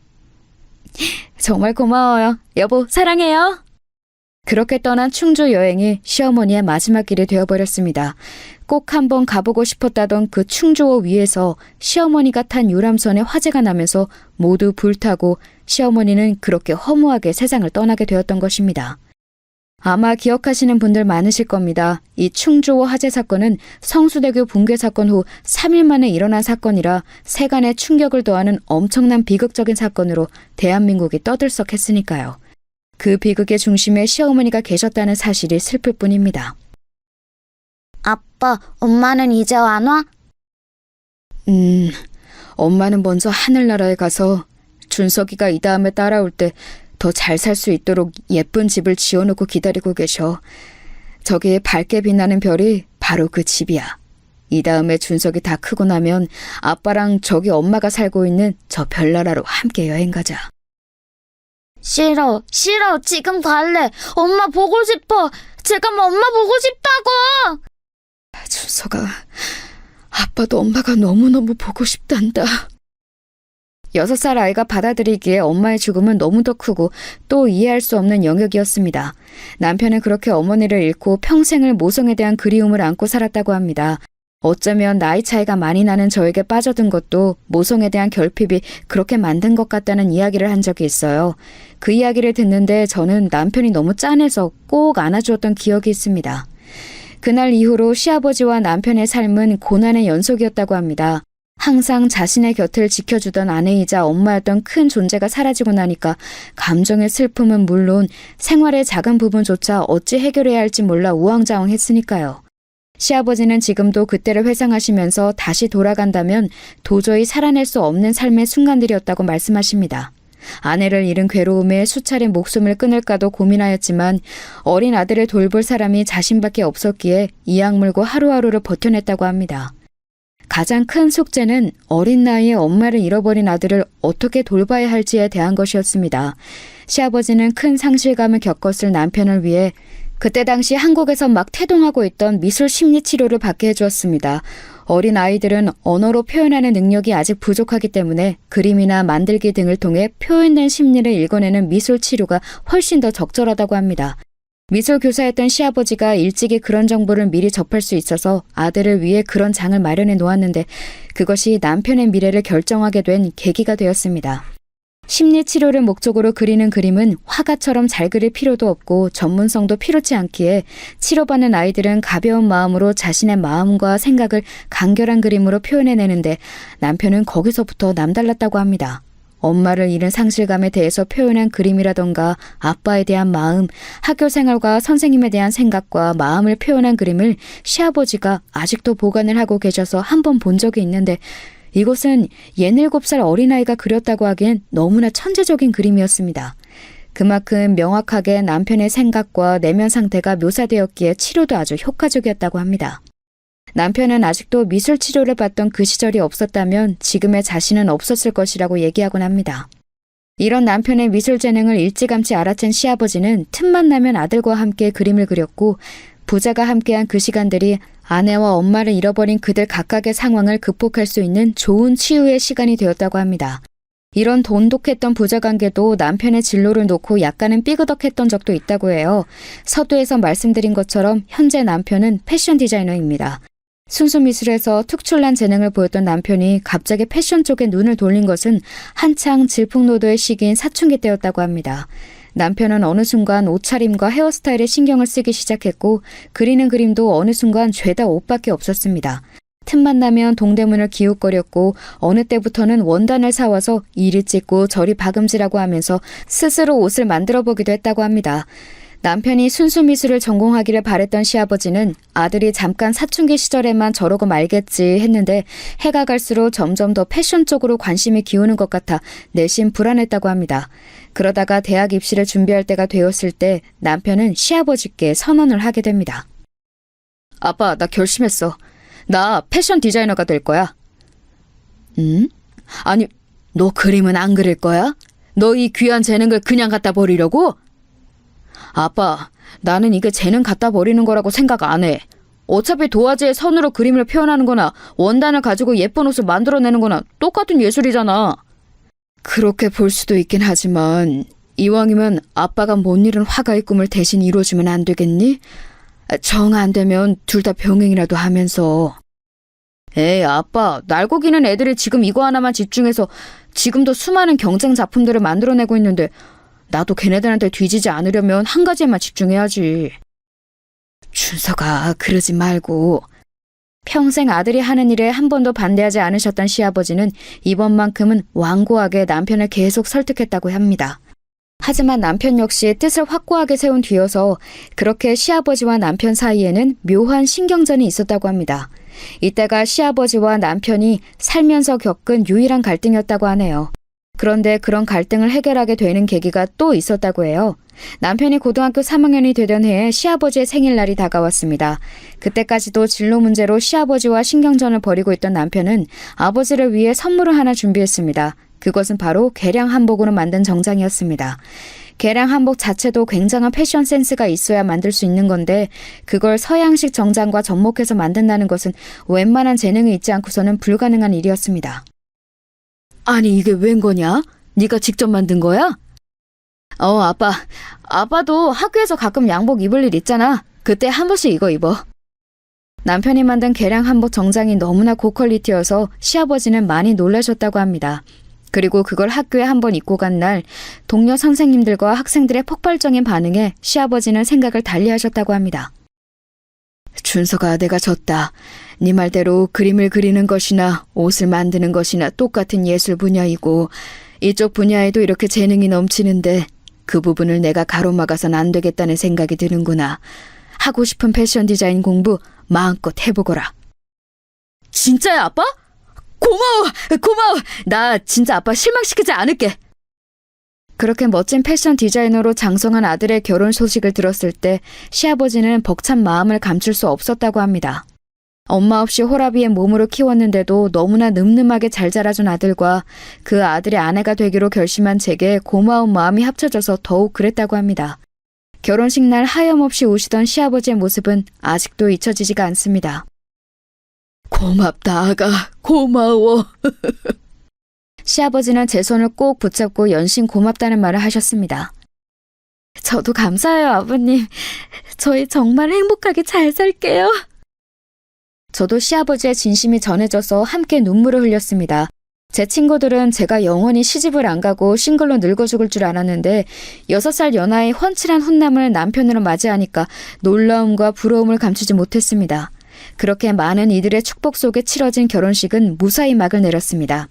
정말 고마워요. 여보, 사랑해요. 그렇게 떠난 충주 여행이 시어머니의 마지막 길이 되어버렸습니다. 꼭 한번 가보고 싶었다던 그 충주호 위에서 시어머니가 탄 유람선에 화재가 나면서 모두 불타고 시어머니는 그렇게 허무하게 세상을 떠나게 되었던 것입니다. 아마 기억하시는 분들 많으실 겁니다. 이 충주호 화재 사건은 성수대교 붕괴 사건 후 3일 만에 일어난 사건이라 세간의 충격을 더하는 엄청난 비극적인 사건으로 대한민국이 떠들썩했으니까요. 그 비극의 중심에 시어머니가 계셨다는 사실이 슬플 뿐입니다. 아빠, 엄마는 이제 안 와? 엄마는 먼저 하늘나라에 가서 준석이가 이 다음에 따라올 때 더 잘 살 수 있도록 예쁜 집을 지어놓고 기다리고 계셔. 저기 밝게 빛나는 별이 바로 그 집이야. 이 다음에 준석이 다 크고 나면 아빠랑 저기 엄마가 살고 있는 저 별나라로 함께 여행 가자. 싫어, 지금 갈래. 엄마 보고 싶어. 지금 엄마 보고 싶다고. 준석아, 아빠도 엄마가 너무너무 보고 싶단다. 6살 아이가 받아들이기에 엄마의 죽음은 너무도 크고 또 이해할 수 없는 영역이었습니다. 남편은 그렇게 어머니를 잃고 평생을 모성에 대한 그리움을 안고 살았다고 합니다. 어쩌면 나이 차이가 많이 나는 저에게 빠져든 것도 모성에 대한 결핍이 그렇게 만든 것 같다는 이야기를 한 적이 있어요. 그 이야기를 듣는데 저는 남편이 너무 짠해서 꼭 안아주었던 기억이 있습니다. 그날 이후로 시아버지와 남편의 삶은 고난의 연속이었다고 합니다. 항상 자신의 곁을 지켜주던 아내이자 엄마였던 큰 존재가 사라지고 나니까 감정의 슬픔은 물론 생활의 작은 부분조차 어찌 해결해야 할지 몰라 우왕좌왕했으니까요. 시아버지는 지금도 그때를 회상하시면서 다시 돌아간다면 도저히 살아낼 수 없는 삶의 순간들이었다고 말씀하십니다. 아내를 잃은 괴로움에 수차례 목숨을 끊을까도 고민하였지만 어린 아들을 돌볼 사람이 자신밖에 없었기에 이악 물고 하루하루를 버텨냈다고 합니다. 가장 큰 숙제는 어린 나이에 엄마를 잃어버린 아들을 어떻게 돌봐야 할지에 대한 것이었습니다. 시아버지는 큰 상실감을 겪었을 남편을 위해 그때 당시 한국에서 막 태동하고 있던 미술 심리 치료를 받게 해주었습니다. 어린 아이들은 언어로 표현하는 능력이 아직 부족하기 때문에 그림이나 만들기 등을 통해 표현된 심리를 읽어내는 미술 치료가 훨씬 더 적절하다고 합니다. 미술 교사였던 시아버지가 일찍이 그런 정보를 미리 접할 수 있어서 아들을 위해 그런 장을 마련해 놓았는데 그것이 남편의 미래를 결정하게 된 계기가 되었습니다. 심리 치료를 목적으로 그리는 그림은 화가처럼 잘 그릴 필요도 없고 전문성도 필요치 않기에 치료받는 아이들은 가벼운 마음으로 자신의 마음과 생각을 간결한 그림으로 표현해내는데 남편은 거기서부터 남달랐다고 합니다. 엄마를 잃은 상실감에 대해서 표현한 그림이라던가 아빠에 대한 마음, 학교 생활과 선생님에 대한 생각과 마음을 표현한 그림을 시아버지가 아직도 보관을 하고 계셔서 한 번 본 적이 있는데 이것은 67살 어린아이가 그렸다고 하기엔 너무나 천재적인 그림이었습니다. 그만큼 명확하게 남편의 생각과 내면 상태가 묘사되었기에 치료도 아주 효과적이었다고 합니다. 남편은 아직도 미술 치료를 받던 그 시절이 없었다면 지금의 자신은 없었을 것이라고 얘기하곤 합니다. 이런 남편의 미술 재능을 일찌감치 알아챈 시아버지는 틈만 나면 아들과 함께 그림을 그렸고 부자가 함께한 그 시간들이 아내와 엄마를 잃어버린 그들 각각의 상황을 극복할 수 있는 좋은 치유의 시간이 되었다고 합니다. 이런 돈독했던 부자관계도 남편의 진로를 놓고 약간은 삐그덕했던 적도 있다고 해요. 서두에서 말씀드린 것처럼 현재 남편은 패션 디자이너입니다. 순수 미술에서 특출난 재능을 보였던 남편이 갑자기 패션 쪽에 눈을 돌린 것은 한창 질풍노도의 시기인 사춘기 때였다고 합니다. 남편은 어느 순간 옷차림과 헤어스타일에 신경을 쓰기 시작했고 그리는 그림도 어느 순간 죄다 옷밖에 없었습니다. 틈만 나면 동대문을 기웃거렸고 어느 때부터는 원단을 사와서 이리 찢고 저리 박음질하고 하면서 스스로 옷을 만들어보기도 했다고 합니다. 남편이 순수 미술을 전공하기를 바랬던 시아버지는 아들이 잠깐 사춘기 시절에만 저러고 말겠지 했는데 해가 갈수록 점점 더 패션 쪽으로 관심이 기우는 것 같아 내심 불안했다고 합니다. 그러다가 대학 입시를 준비할 때가 되었을 때 남편은 시아버지께 선언을 하게 됩니다. 아빠, 나 결심했어. 나 패션 디자이너가 될 거야. 응? 아니, 너 그림은 안 그릴 거야? 너 이 귀한 재능을 그냥 갖다 버리려고? 아빠, 나는 이게 재능 갖다 버리는 거라고 생각 안 해. 어차피 도화지에 선으로 그림을 표현하는 거나 원단을 가지고 예쁜 옷을 만들어내는 거나 똑같은 예술이잖아. 그렇게 볼 수도 있긴 하지만 이왕이면 아빠가 못 이룬 화가의 꿈을 대신 이루어주면 안 되겠니? 정 안 되면 둘 다 병행이라도 하면서. 에이, 아빠, 날고 기는 애들이 지금 이거 하나만 집중해서 지금도 수많은 경쟁 작품들을 만들어내고 있는데 나도 걔네들한테 뒤지지 않으려면 한 가지에만 집중해야지. 준서가 그러지 말고. 평생 아들이 하는 일에 한 번도 반대하지 않으셨던 시아버지는 이번만큼은 완고하게 남편을 계속 설득했다고 합니다. 하지만 남편 역시 뜻을 확고하게 세운 뒤여서 그렇게 시아버지와 남편 사이에는 묘한 신경전이 있었다고 합니다. 이때가 시아버지와 남편이 살면서 겪은 유일한 갈등이었다고 하네요. 그런데 그런 갈등을 해결하게 되는 계기가 또 있었다고 해요. 남편이 고등학교 3학년이 되던 해에 시아버지의 생일날이 다가왔습니다. 그때까지도 진로 문제로 시아버지와 신경전을 벌이고 있던 남편은 아버지를 위해 선물을 하나 준비했습니다. 그것은 바로 개량 한복으로 만든 정장이었습니다. 개량 한복 자체도 굉장한 패션 센스가 있어야 만들 수 있는 건데 그걸 서양식 정장과 접목해서 만든다는 것은 웬만한 재능이 있지 않고서는 불가능한 일이었습니다. 아니, 이게 웬 거냐? 네가 직접 만든 거야? 아빠. 아빠도 학교에서 가끔 양복 입을 일 있잖아. 그때 한 번씩 이거 입어. 남편이 만든 개량 한복 정장이 너무나 고퀄리티여서 시아버지는 많이 놀라셨다고 합니다. 그리고 그걸 학교에 한번 입고 간 날 동료 선생님들과 학생들의 폭발적인 반응에 시아버지는 생각을 달리하셨다고 합니다. 준서가 내가 졌다. 네 말대로 그림을 그리는 것이나 옷을 만드는 것이나 똑같은 예술 분야이고 이쪽 분야에도 이렇게 재능이 넘치는데 그 부분을 내가 가로막아선 안 되겠다는 생각이 드는구나. 하고 싶은 패션 디자인 공부 마음껏 해보거라. 진짜야, 아빠? 고마워. 나 진짜 아빠 실망시키지 않을게. 그렇게 멋진 패션 디자이너로 장성한 아들의 결혼 소식을 들었을 때 시아버지는 벅찬 마음을 감출 수 없었다고 합니다. 엄마 없이 호라비의 몸으로 키웠는데도 너무나 늠름하게 잘 자라준 아들과 그 아들의 아내가 되기로 결심한 제게 고마운 마음이 합쳐져서 더욱 그랬다고 합니다. 결혼식 날 하염없이 우시던 시아버지의 모습은 아직도 잊혀지지가 않습니다. 고맙다, 아가. 고마워. 시아버지는 제 손을 꼭 붙잡고 연신 고맙다는 말을 하셨습니다. 저도 감사해요, 아버님. 저희 정말 행복하게 잘 살게요. 저도 시아버지의 진심이 전해져서 함께 눈물을 흘렸습니다. 제 친구들은 제가 영원히 시집을 안 가고 싱글로 늙어 죽을 줄 알았는데 6살 연하의 훤칠한 훈남을 남편으로 맞이하니까 놀라움과 부러움을 감추지 못했습니다. 그렇게 많은 이들의 축복 속에 치러진 결혼식은 무사히 막을 내렸습니다.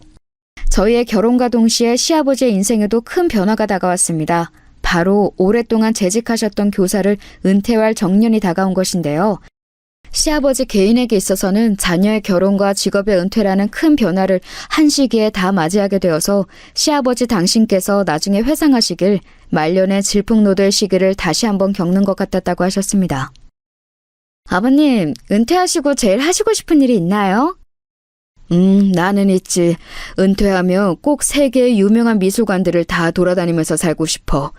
저희의 결혼과 동시에 시아버지의 인생에도 큰 변화가 다가왔습니다. 바로 오랫동안 재직하셨던 교사를 은퇴할 정년이 다가온 것인데요. 시아버지 개인에게 있어서는 자녀의 결혼과 직업의 은퇴라는 큰 변화를 한 시기에 다 맞이하게 되어서 시아버지 당신께서 나중에 회상하시길 말년의 질풍노도의 시기를 다시 한번 겪는 것 같았다고 하셨습니다. 아버님, 은퇴하시고 제일 하시고 싶은 일이 있나요? 나는 있지. 은퇴하면 꼭 세계의 유명한 미술관들을 다 돌아다니면서 살고 싶어.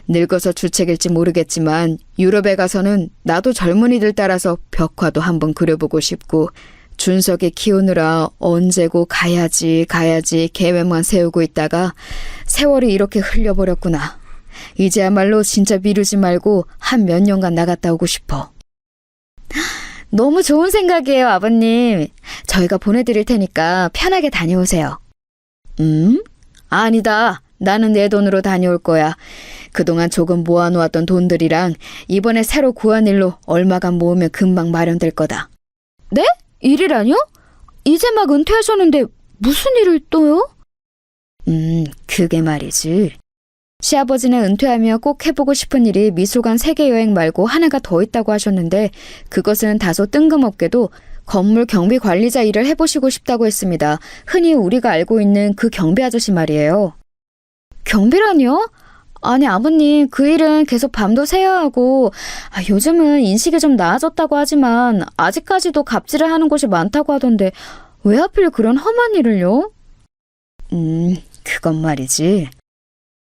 늙어서 주책일지 모르겠지만 유럽에 가서는 나도 젊은이들 따라서 벽화도 한번 그려보고 싶고 준석이 키우느라 언제고 가야지 계획만 세우고 있다가 세월이 이렇게 흘려버렸구나. 이제야말로 진짜 미루지 말고 한 몇 년간 나갔다 오고 싶어. 너무 좋은 생각이에요, 아버님. 저희가 보내드릴 테니까 편하게 다녀오세요. 아니다. 나는 내 돈으로 다녀올 거야. 그동안 조금 모아놓았던 돈들이랑 이번에 새로 구한 일로 얼마간 모으면 금방 마련될 거다. 네? 일이라뇨? 이제 막 은퇴하셨는데 무슨 일을 또요? 그게 말이지. 시아버지는 은퇴하며 꼭 해보고 싶은 일이 미술관 세계여행 말고 하나가 더 있다고 하셨는데 그것은 다소 뜬금없게도 건물 경비 관리자 일을 해보시고 싶다고 했습니다. 흔히 우리가 알고 있는 그 경비 아저씨 말이에요. 경비라뇨? 아니 아버님, 그 일은 계속 밤도 새야 하고 요즘은 인식이 좀 나아졌다고 하지만 아직까지도 갑질을 하는 곳이 많다고 하던데 왜 하필 그런 험한 일을요? 그건 말이지.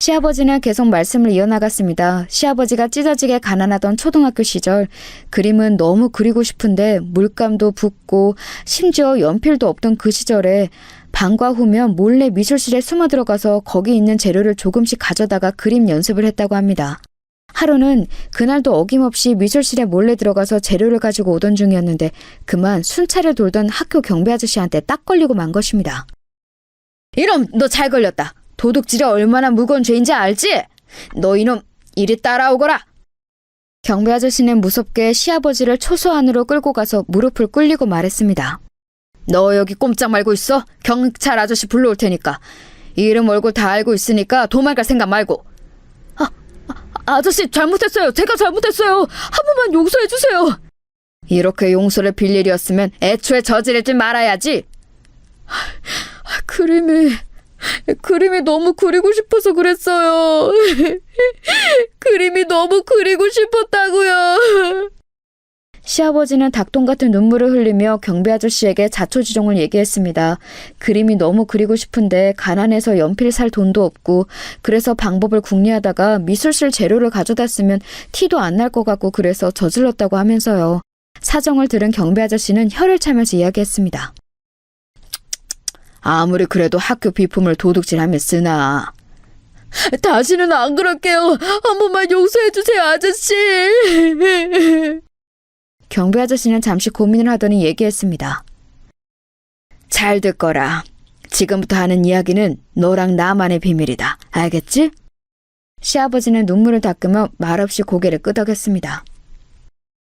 시아버지는 계속 말씀을 이어나갔습니다. 시아버지가 찢어지게 가난하던 초등학교 시절 그림은 너무 그리고 싶은데 물감도 붓고 심지어 연필도 없던 그 시절에 방과 후면 몰래 미술실에 숨어 들어가서 거기 있는 재료를 조금씩 가져다가 그림 연습을 했다고 합니다. 하루는 그날도 어김없이 미술실에 몰래 들어가서 재료를 가지고 오던 중이었는데 그만 순찰을 돌던 학교 경비 아저씨한테 딱 걸리고 만 것입니다. 이놈, 너 잘 걸렸다. 도둑질이 얼마나 무거운 죄인지 알지? 너 이놈, 이리 따라오거라. 경비 아저씨는 무섭게 시아버지를 초소 안으로 끌고 가서 무릎을 꿇리고 말했습니다. 너 여기 꼼짝 말고 있어. 경찰 아저씨 불러올 테니까. 이름 얼굴 다 알고 있으니까 도망갈 생각 말고. 아저씨 잘못했어요. 제가 잘못했어요. 한 번만 용서해 주세요. 이렇게 용서를 빌 일이었으면 애초에 저지르지 말아야지. 그림이 너무 그리고 싶어서 그랬어요. 그림이 너무 그리고 싶었다고요. 시아버지는 닭똥 같은 눈물을 흘리며 경비 아저씨에게 자초지종을 얘기했습니다. 그림이 너무 그리고 싶은데 가난해서 연필 살 돈도 없고 그래서 방법을 궁리하다가 미술실 재료를 가져다 쓰면 티도 안 날 것 같고 그래서 저질렀다고 하면서요. 사정을 들은 경비 아저씨는 혀를 차면서 이야기했습니다. 아무리 그래도 학교 비품을 도둑질하며 쓰나. 다시는 안 그럴게요. 한 번만 용서해 주세요, 아저씨. 경비 아저씨는 잠시 고민을 하더니 얘기했습니다. 잘 듣거라. 지금부터 하는 이야기는 너랑 나만의 비밀이다. 알겠지? 시아버지는 눈물을 닦으며 말없이 고개를 끄덕였습니다.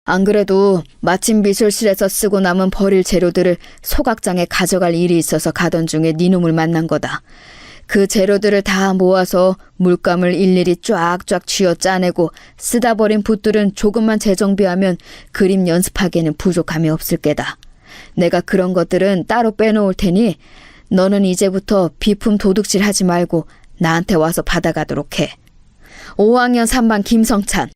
안 그래도 마침 미술실에서 쓰고 남은 버릴 재료들을 소각장에 가져갈 일이 있어서 가던 중에 니놈을 만난 거다. 그 재료들을 다 모아서 물감을 일일이 쫙쫙 쥐어 짜내고 쓰다 버린 붓들은 조금만 재정비하면 그림 연습하기에는 부족함이 없을 게다. 내가 그런 것들은 따로 빼놓을 테니 너는 이제부터 비품 도둑질 하지 말고 나한테 와서 받아가도록 해. 5학년 3반 김성찬.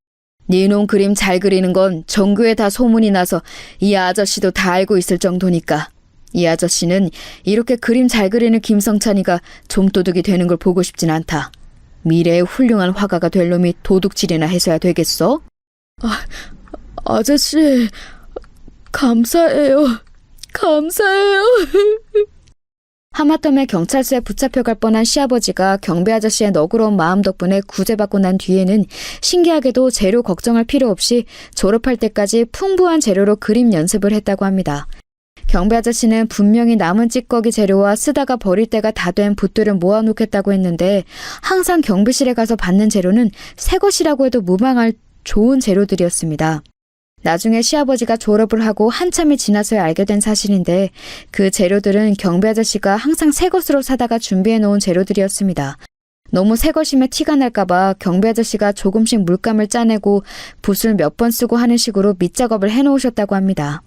니놈 그림 잘 그리는 건 전교에 다 소문이 나서 이 아저씨도 다 알고 있을 정도니까. 이 아저씨는 이렇게 그림 잘 그리는 김성찬이가 좀도둑이 되는 걸 보고 싶진 않다. 미래의 훌륭한 화가가 될 놈이 도둑질이나 해서야 되겠어? 아저씨, 감사해요. 감사해요. 하마터면 경찰서에 붙잡혀갈 뻔한 시아버지가 경비 아저씨의 너그러운 마음 덕분에 구제받고 난 뒤에는 신기하게도 재료 걱정할 필요 없이 졸업할 때까지 풍부한 재료로 그림 연습을 했다고 합니다. 경비 아저씨는 분명히 남은 찌꺼기 재료와 쓰다가 버릴 때가 다 된 붓들을 모아놓겠다고 했는데 항상 경비실에 가서 받는 재료는 새 것이라고 해도 무방할 좋은 재료들이었습니다. 나중에 시아버지가 졸업을 하고 한참이 지나서야 알게 된 사실인데 그 재료들은 경비 아저씨가 항상 새 것으로 사다가 준비해 놓은 재료들이었습니다. 너무 새 것이면 티가 날까봐 경비 아저씨가 조금씩 물감을 짜내고 붓을 몇 번 쓰고 하는 식으로 밑작업을 해놓으셨다고 합니다.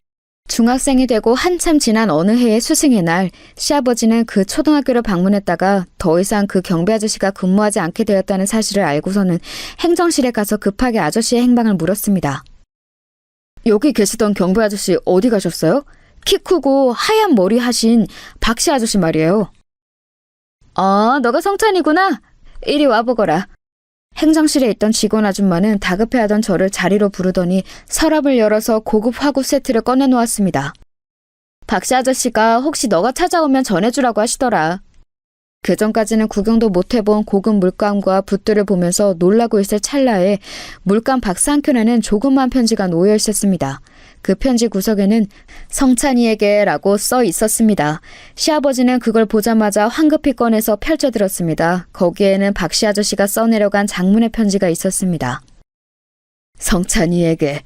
중학생이 되고 한참 지난 어느 해의 스승의 날, 시아버지는 그 초등학교를 방문했다가 더 이상 그 경비 아저씨가 근무하지 않게 되었다는 사실을 알고서는 행정실에 가서 급하게 아저씨의 행방을 물었습니다. 여기 계시던 경비 아저씨 어디 가셨어요? 키 크고 하얀 머리 하신 박씨 아저씨 말이에요. 너가 성찬이구나. 이리 와보거라. 행정실에 있던 직원 아줌마는 다급해하던 저를 자리로 부르더니 서랍을 열어서 고급 화구 세트를 꺼내놓았습니다. 박씨 아저씨가 혹시 너가 찾아오면 전해주라고 하시더라. 그전까지는 구경도 못해본 고급 물감과 붓들을 보면서 놀라고 있을 찰나에 물감 박스 한켠에는 조그만 편지가 놓여 있었습니다. 그 편지 구석에는 성찬이에게 라고 써 있었습니다. 시아버지는 그걸 보자마자 황급히 꺼내서 펼쳐들었습니다. 거기에는 박씨 아저씨가 써내려간 장문의 편지가 있었습니다. 성찬이에게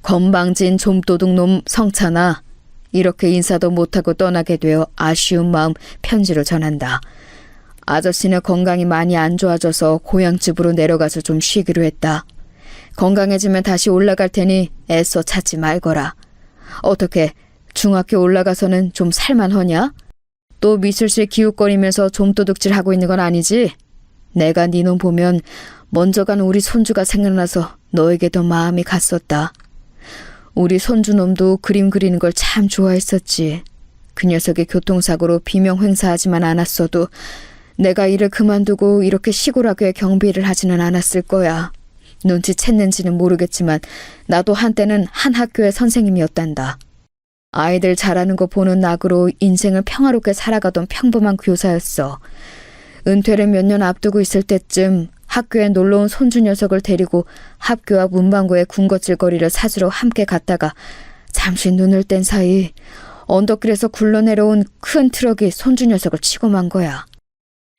건방진 좀도둑놈 성찬아, 이렇게 인사도 못하고 떠나게 되어 아쉬운 마음 편지로 전한다. 아저씨는 건강이 많이 안 좋아져서 고향집으로 내려가서 좀 쉬기로 했다. 건강해지면 다시 올라갈 테니 애써 찾지 말거라. 어떻게 중학교 올라가서는 좀 살만하냐? 또 미술실 기웃거리면서 좀도둑질하고 있는 건 아니지? 내가 네 놈 보면 먼저 간 우리 손주가 생각나서 너에게 더 마음이 갔었다. 우리 손주놈도 그림 그리는 걸 참 좋아했었지. 그 녀석이 교통사고로 비명 횡사하지만 않았어도 내가 일을 그만두고 이렇게 시골 학교에 경비를 하지는 않았을 거야. 눈치챘는지는 모르겠지만 나도 한때는 한 학교의 선생님이었단다. 아이들 잘하는 거 보는 낙으로 인생을 평화롭게 살아가던 평범한 교사였어. 은퇴를 몇 년 앞두고 있을 때쯤 학교에 놀러온 손주 녀석을 데리고 학교 앞 문방구에 군것질거리를 사주러 함께 갔다가 잠시 눈을 뗀 사이 언덕길에서 굴러내려온 큰 트럭이 손주 녀석을 치고 만 거야.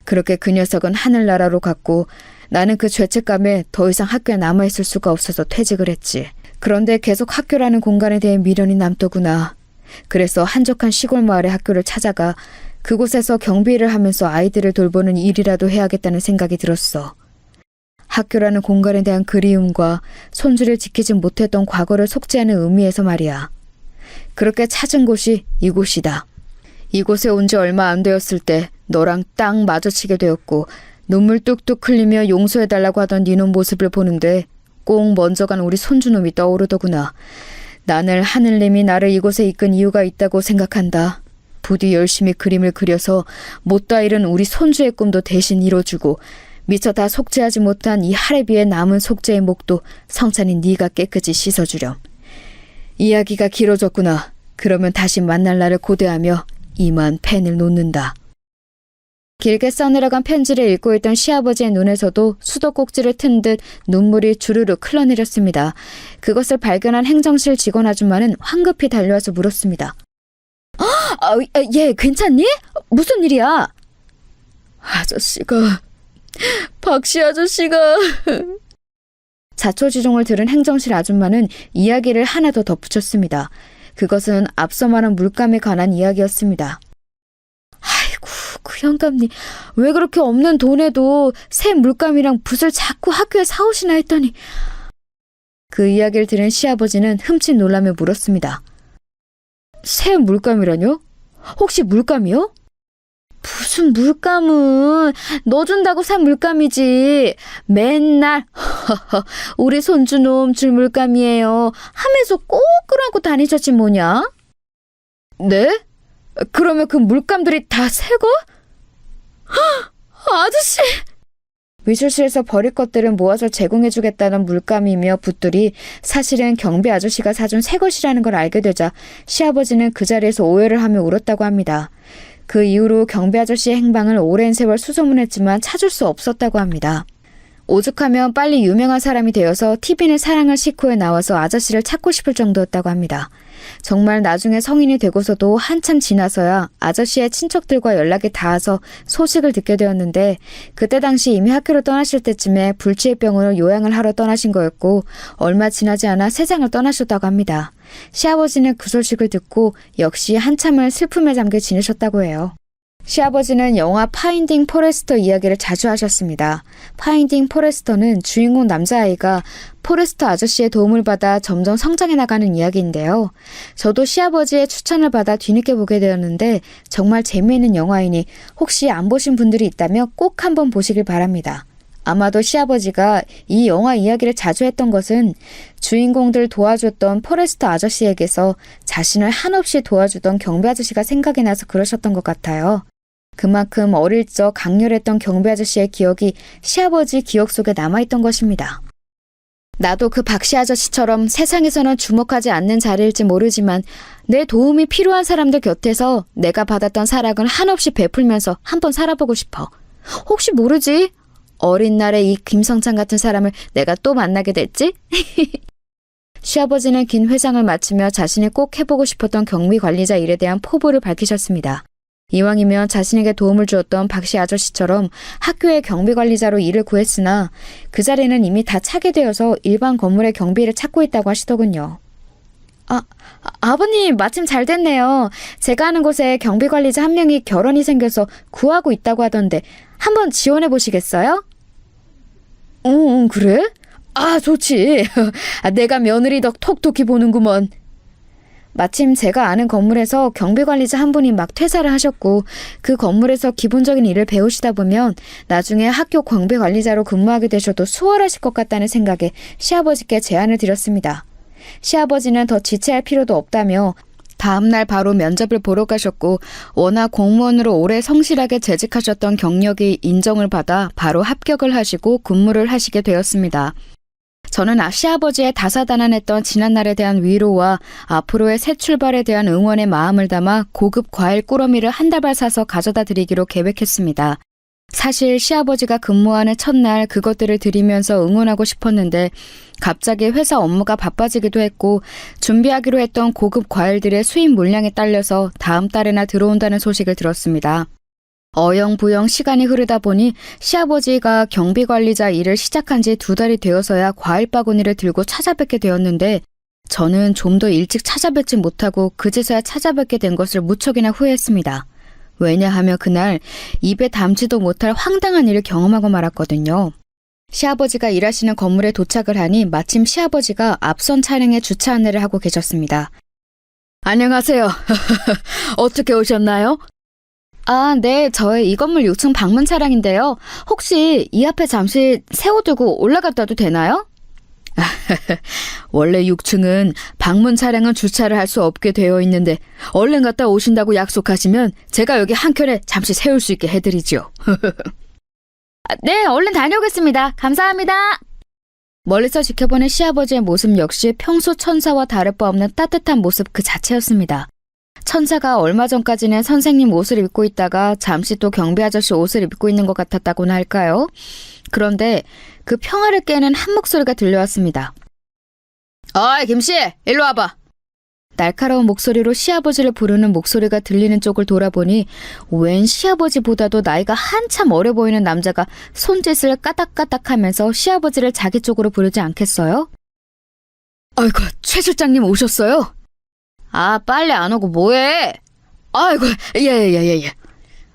그렇게 그 녀석은 하늘나라로 갔고 나는 그 죄책감에 더 이상 학교에 남아있을 수가 없어서 퇴직을 했지. 그런데 계속 학교라는 공간에 대해 미련이 남더구나. 그래서 한적한 시골 마을의 학교를 찾아가 그곳에서 경비 일을 하면서 아이들을 돌보는 일이라도 해야겠다는 생각이 들었어. 학교라는 공간에 대한 그리움과 손주를 지키지 못했던 과거를 속죄하는 의미에서 말이야. 그렇게 찾은 곳이 이곳이다. 이곳에 온 지 얼마 안 되었을 때 너랑 딱 마주치게 되었고 눈물 뚝뚝 흘리며 용서해달라고 하던 니놈 모습을 보는데 꼭 먼저 간 우리 손주놈이 떠오르더구나. 나늘 하늘님이 나를 이곳에 이끈 이유가 있다고 생각한다. 부디 열심히 그림을 그려서 못다 이룬 우리 손주의 꿈도 대신 이뤄주고 미처 다 속죄하지 못한 이 하레비의 남은 속죄의 목도 성찬이 네가 깨끗이 씻어주렴. 이야기가 길어졌구나. 그러면 다시 만날 날을 고대하며 이만 펜을 놓는다. 길게 써내려간 편지를 읽고 있던 시아버지의 눈에서도 수도꼭지를 튼 듯 눈물이 주르륵 흘러내렸습니다. 그것을 발견한 행정실 직원 아줌마는 황급히 달려와서 물었습니다. 얘 괜찮니? 무슨 일이야? 아저씨가... 박씨 아저씨가... 자초지종을 들은 행정실 아줌마는 이야기를 하나 더 덧붙였습니다. 그것은 앞서 말한 물감에 관한 이야기였습니다. 아이고, 그 영감님 왜 그렇게 없는 돈에도 새 물감이랑 붓을 자꾸 학교에 사오시나 했더니. 그 이야기를 들은 시아버지는 흠칫 놀라며 물었습니다. 새 물감이라뇨? 혹시 물감이요? 무슨 물감은 너 준다고 산 물감이지. 맨날 우리 손주놈 줄 물감이에요 하면서 꼭 끄라고 다니셨지 뭐냐? 네? 그러면 그 물감들이 다 새거? 아저씨! 미술실에서 버릴 것들은 모아서 제공해주겠다는 물감이며 붓들이 사실은 경비 아저씨가 사준 새 것이라는 걸 알게 되자 시아버지는 그 자리에서 오해를 하며 울었다고 합니다. 그 이후로 경비 아저씨의 행방을 오랜 세월 수소문했지만 찾을 수 없었다고 합니다. 오죽하면 빨리 유명한 사람이 되어서 TV는 사랑을 싣고에 나와서 아저씨를 찾고 싶을 정도였다고 합니다. 정말 나중에 성인이 되고서도 한참 지나서야 아저씨의 친척들과 연락이 닿아서 소식을 듣게 되었는데 그때 당시 이미 학교를 떠나실 때쯤에 불치의 병으로 요양을 하러 떠나신 거였고 얼마 지나지 않아 세상을 떠나셨다고 합니다. 시아버지는 그 소식을 듣고 역시 한참을 슬픔에 잠겨 지내셨다고 해요. 시아버지는 영화 파인딩 포레스터 이야기를 자주 하셨습니다. 파인딩 포레스터는 주인공 남자아이가 포레스터 아저씨의 도움을 받아 점점 성장해 나가는 이야기인데요. 저도 시아버지의 추천을 받아 뒤늦게 보게 되었는데 정말 재미있는 영화이니 혹시 안 보신 분들이 있다면 꼭 한번 보시길 바랍니다. 아마도 시아버지가 이 영화 이야기를 자주 했던 것은 주인공들 도와줬던 포레스터 아저씨에게서 자신을 한없이 도와주던 경비 아저씨가 생각이 나서 그러셨던 것 같아요. 그만큼 어릴 적 강렬했던 경비 아저씨의 기억이 시아버지 기억 속에 남아있던 것입니다. 나도 그 박씨 아저씨처럼 세상에서는 주목하지 않는 자리일지 모르지만 내 도움이 필요한 사람들 곁에서 내가 받았던 사랑을 한없이 베풀면서 한번 살아보고 싶어. 혹시 모르지? 어린 날에 이 김성찬 같은 사람을 내가 또 만나게 될지? 시아버지는 긴 회상을 마치며 자신이 꼭 해보고 싶었던 경비 관리자 일에 대한 포부를 밝히셨습니다. 이왕이면 자신에게 도움을 주었던 박씨 아저씨처럼 학교의 경비관리자로 일을 구했으나 그 자리는 이미 다 차게 되어서 일반 건물의 경비를 찾고 있다고 하시더군요. 아버님 마침 잘 됐네요. 제가 아는 곳에 경비관리자 한 명이 결혼이 생겨서 구하고 있다고 하던데 한번 지원해 보시겠어요? 그래? 좋지. 내가 며느리 덕 톡톡히 보는구먼. 마침 제가 아는 건물에서 경비관리자 한 분이 막 퇴사를 하셨고 그 건물에서 기본적인 일을 배우시다 보면 나중에 학교 경비관리자로 근무하게 되셔도 수월하실 것 같다는 생각에 시아버지께 제안을 드렸습니다. 시아버지는 더 지체할 필요도 없다며 다음날 바로 면접을 보러 가셨고 워낙 공무원으로 오래 성실하게 재직하셨던 경력이 인정을 받아 바로 합격을 하시고 근무를 하시게 되었습니다. 저는 시아버지의 다사다난했던 지난날에 대한 위로와 앞으로의 새 출발에 대한 응원의 마음을 담아 고급 과일 꾸러미를 한 다발 사서 가져다 드리기로 계획했습니다. 사실 시아버지가 근무하는 첫날 그것들을 드리면서 응원하고 싶었는데 갑자기 회사 업무가 바빠지기도 했고 준비하기로 했던 고급 과일들의 수입 물량에 딸려서 다음 달에나 들어온다는 소식을 들었습니다. 어영부영 시간이 흐르다 보니 시아버지가 경비관리자 일을 시작한 지 2달이 되어서야 과일 바구니를 들고 찾아뵙게 되었는데 저는 좀 더 일찍 찾아뵙지 못하고 그제서야 찾아뵙게 된 것을 무척이나 후회했습니다. 왜냐하면 그날 입에 담지도 못할 황당한 일을 경험하고 말았거든요. 시아버지가 일하시는 건물에 도착을 하니 마침 시아버지가 앞선 차량에 주차 안내를 하고 계셨습니다. 안녕하세요. 어떻게 오셨나요? 네, 저의 이 건물 6층 방문 차량인데요. 혹시 이 앞에 잠시 세워두고 올라갔다도 되나요? 원래 6층은 방문 차량은 주차를 할 수 없게 되어 있는데 얼른 갔다 오신다고 약속하시면 제가 여기 한켠에 잠시 세울 수 있게 해드리죠. 네, 얼른 다녀오겠습니다. 감사합니다. 멀리서 지켜보는 시아버지의 모습 역시 평소 천사와 다를 바 없는 따뜻한 모습 그 자체였습니다. 천사가 얼마 전까지는 선생님 옷을 입고 있다가 잠시 또 경비 아저씨 옷을 입고 있는 것 같았다고나 할까요? 그런데 그 평화를 깨는 한 목소리가 들려왔습니다. 어이 김씨, 일로 와봐. 날카로운 목소리로 시아버지를 부르는 목소리가 들리는 쪽을 돌아보니 웬 시아버지보다도 나이가 한참 어려 보이는 남자가 손짓을 까딱까딱하면서 시아버지를 자기 쪽으로 부르지 않겠어요? 아이고, 최 실장님 오셨어요? 빨리 안 오고 뭐해? 아이고, 예.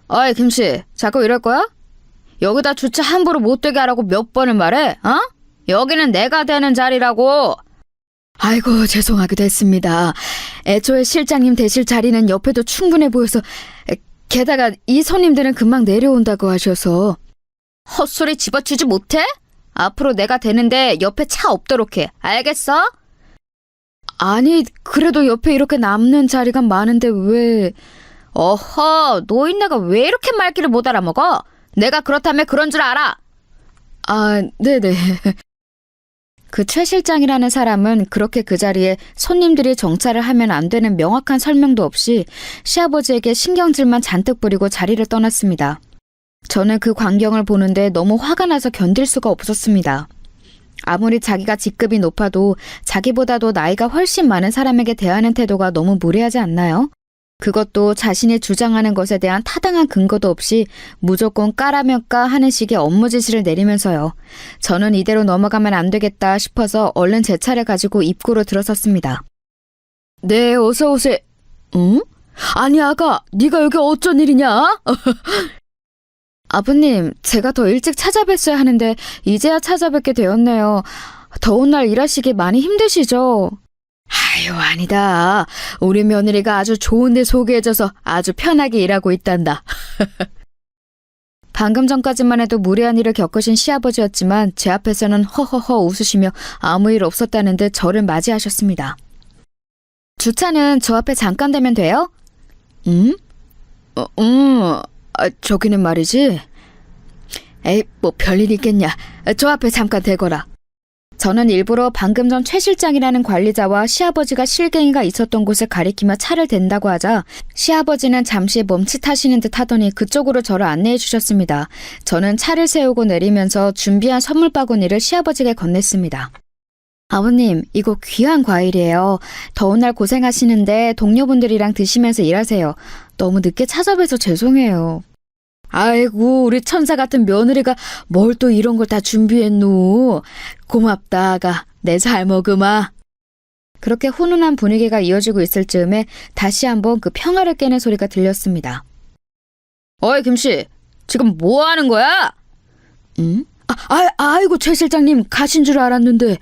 어이, 김씨, 자꾸 이럴 거야? 여기다 주차 함부로 못 되게 하라고 몇 번을 말해? 여기는 내가 되는 자리라고. 아이고, 죄송하기도 했습니다. 애초에 실장님 되실 자리는 옆에도 충분해 보여서 게다가 이 손님들은 금방 내려온다고 하셔서. 헛소리 집어치지 못해? 앞으로 내가 되는데 옆에 차 없도록 해. 알겠어? 아니, 그래도 옆에 이렇게 남는 자리가 많은데 왜... 어허, 노인네가 왜 이렇게 말귀를 못 알아먹어? 내가 그렇다면 그런 줄 알아. 네네. 그 최 실장이라는 사람은 그렇게 그 자리에 손님들이 정차를 하면 안 되는 명확한 설명도 없이 시아버지에게 신경질만 잔뜩 부리고 자리를 떠났습니다. 저는 그 광경을 보는데 너무 화가 나서 견딜 수가 없었습니다. 아무리 자기가 직급이 높아도 자기보다도 나이가 훨씬 많은 사람에게 대하는 태도가 너무 무례하지 않나요? 그것도 자신이 주장하는 것에 대한 타당한 근거도 없이 무조건 까라면 까 하는 식의 업무 지시를 내리면서요. 저는 이대로 넘어가면 안 되겠다 싶어서 얼른 제 차를 가지고 입구로 들어섰습니다. 네, 어서 오세요. 응? 아니 아가, 네가 여기 어쩐 일이냐? 아버님, 제가 더 일찍 찾아뵀어야 하는데 이제야 찾아뵙게 되었네요. 더운 날 일하시기 많이 힘드시죠? 아유, 아니다. 우리 며느리가 아주 좋은 데 소개해줘서 아주 편하게 일하고 있단다. 방금 전까지만 해도 무례한 일을 겪으신 시아버지였지만 제 앞에서는 허허허 웃으시며 아무 일 없었다는 듯 저를 맞이하셨습니다. 주차는 저 앞에 잠깐 대면 돼요? 응? 저기는 말이지. 에이, 뭐 별일 있겠냐. 저 앞에 잠깐 대거라. 저는 일부러 방금 전 최 실장이라는 관리자와 시아버지가 실갱이가 있었던 곳을 가리키며 차를 댄다고 하자 시아버지는 잠시 멈칫하시는 듯 하더니 그쪽으로 저를 안내해 주셨습니다. 저는 차를 세우고 내리면서 준비한 선물 바구니를 시아버지에게 건넸습니다. 아버님, 이거 귀한 과일이에요. 더운 날 고생하시는데 동료분들이랑 드시면서 일하세요. 너무 늦게 찾아뵈서 죄송해요. 아이고, 우리 천사 같은 며느리가 뭘 또 이런 걸 다 준비했노. 고맙다, 아가. 내 잘 먹으마. 그렇게 훈훈한 분위기가 이어지고 있을 즈음에 다시 한번 그 평화를 깨는 소리가 들렸습니다. 어이, 김씨. 지금 뭐 하는 거야? 응? 아이고, 최 실장님 가신 줄 알았는데.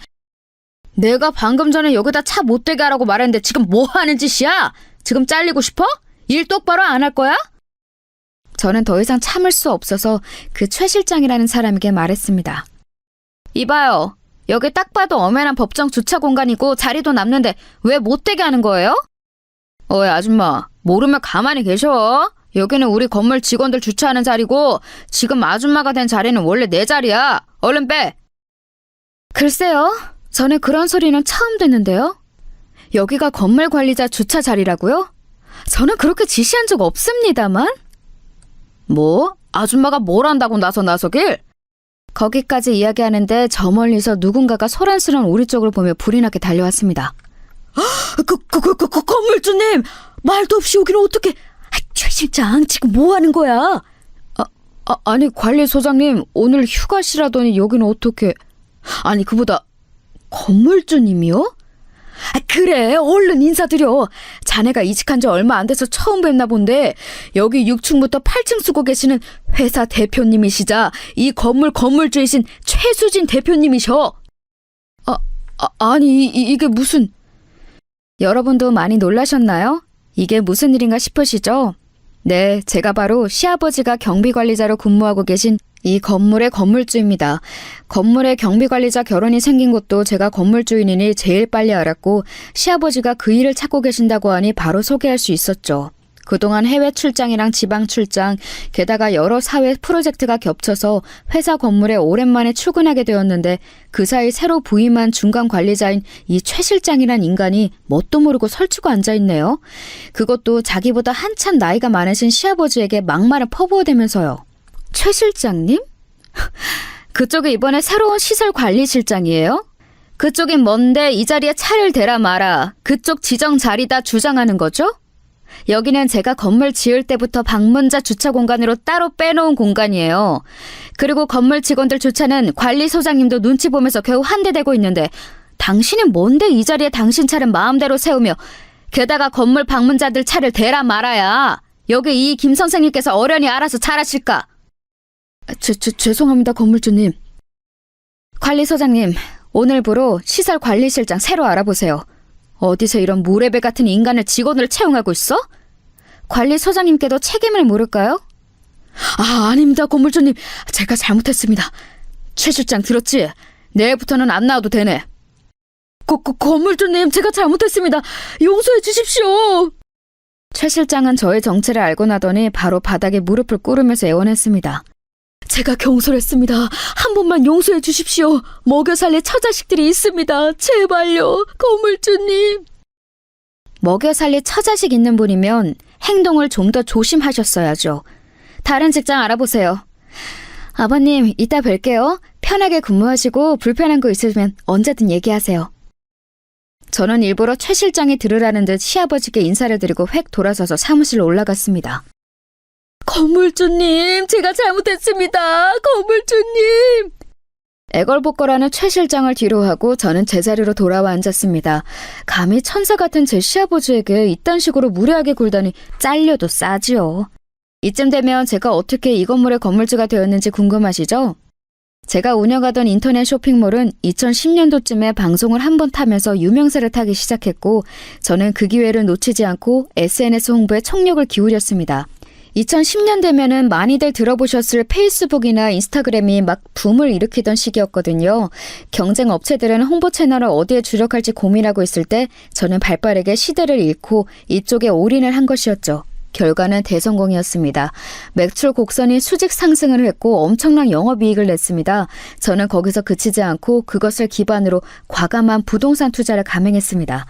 내가 방금 전에 여기다 차 못 대게 하라고 말했는데 지금 뭐 하는 짓이야? 지금 잘리고 싶어? 일 똑바로 안 할 거야? 저는 더 이상 참을 수 없어서 그 최 실장이라는 사람에게 말했습니다. 이봐요. 여기 딱 봐도 엄연한 법정 주차 공간이고 자리도 남는데 왜 못 대게 하는 거예요? 어이, 아줌마. 모르면 가만히 계셔. 여기는 우리 건물 직원들 주차하는 자리고 지금 아줌마가 된 자리는 원래 내 자리야. 얼른 빼. 글쎄요. 저는 그런 소리는 처음 듣는데요. 여기가 건물 관리자 주차 자리라고요? 저는 그렇게 지시한 적 없습니다만. 뭐? 아줌마가 뭘 한다고 나서길? 거기까지 이야기하는데 저 멀리서 누군가가 소란스러운 우리 쪽을 보며 불이 나게 달려왔습니다. 건물주님! 말도 없이 여기는 어떻게... 최 실장, 지금 뭐 하는 거야? 아니, 관리소장님, 오늘 휴가시라더니 여기는 어떻게... 아니, 그보다... 건물주님이요? 그래, 얼른 인사드려. 자네가 이직한 지 얼마 안 돼서 처음 뵙나 본데 여기 6층부터 8층 쓰고 계시는 회사 대표님이시자 이 건물 건물주이신 최수진 대표님이셔. 아니 이게 무슨... 여러분도 많이 놀라셨나요? 이게 무슨 일인가 싶으시죠? 네, 제가 바로 시아버지가 경비관리자로 근무하고 계신 이 건물의 건물주입니다. 건물의 경비관리자 결혼이 생긴 것도 제가 건물주인이니 제일 빨리 알았고 시아버지가 그 일을 찾고 계신다고 하니 바로 소개할 수 있었죠. 그동안 해외 출장이랑 지방 출장, 게다가 여러 사회 프로젝트가 겹쳐서 회사 건물에 오랜만에 출근하게 되었는데 그 사이 새로 부임한 중간 관리자인 이 최 실장이란 인간이 뭣도 모르고 설치고 앉아있네요. 그것도 자기보다 한참 나이가 많으신 시아버지에게 막말을 퍼부어대면서요. 최 실장님? 그쪽이 이번에 새로운 시설관리실장이에요? 그쪽이 뭔데 이 자리에 차를 대라 마라. 그쪽 지정 자리다 주장하는 거죠? 여기는 제가 건물 지을 때부터 방문자 주차 공간으로 따로 빼놓은 공간이에요. 그리고 건물 직원들 주차는 관리소장님도 눈치 보면서 겨우 한 대 대고 있는데 당신이 뭔데 이 자리에 당신 차를 마음대로 세우며 게다가 건물 방문자들 차를 대라 말아야. 여기 이 김 선생님께서 어련히 알아서 잘하실까? 죄송합니다, 건물주님. 관리소장님, 오늘부로 시설관리실장 새로 알아보세요. 어디서 이런 무레배 같은 인간을 직원으로 채용하고 있어? 관리소장님께도 책임을 물을까요? 아닙니다, 건물주님. 제가 잘못했습니다. 최 실장 들었지? 내일부터는 안 나와도 되네. 건물주님, 제가 잘못했습니다. 용서해 주십시오. 최 실장은 저의 정체를 알고 나더니 바로 바닥에 무릎을 꿇으면서 애원했습니다. 제가 경솔했습니다. 한 번만 용서해 주십시오. 먹여 살릴 처자식들이 있습니다. 제발요, 건물주님. 먹여 살릴 처자식 있는 분이면 행동을 좀 더 조심하셨어야죠. 다른 직장 알아보세요. 아버님, 이따 뵐게요. 편하게 근무하시고 불편한 거 있으면 언제든 얘기하세요. 저는 일부러 최 실장이 들으라는 듯 시아버지께 인사를 드리고 획 돌아서서 사무실로 올라갔습니다. 건물주님, 제가 잘못했습니다. 건물주님. 애걸복걸하는 최 실장을 뒤로 하고 저는 제자리로 돌아와 앉았습니다. 감히 천사 같은 제 시아버지에게 이딴 식으로 무례하게 굴다니 잘려도 싸지요. 이쯤 되면 제가 어떻게 이 건물의 건물주가 되었는지 궁금하시죠? 제가 운영하던 인터넷 쇼핑몰은 2010년도쯤에 방송을 한번 타면서 유명세를 타기 시작했고 저는 그 기회를 놓치지 않고 SNS 홍보에 총력을 기울였습니다. 2010년 되면은 많이들 들어보셨을 페이스북이나 인스타그램이 막 붐을 일으키던 시기였거든요. 경쟁 업체들은 홍보 채널을 어디에 주력할지 고민하고 있을 때 저는 발빠르게 시대를 잃고 이쪽에 올인을 한 것이었죠. 결과는 대성공이었습니다. 매출 곡선이 수직 상승을 했고 엄청난 영업이익을 냈습니다. 저는 거기서 그치지 않고 그것을 기반으로 과감한 부동산 투자를 감행했습니다.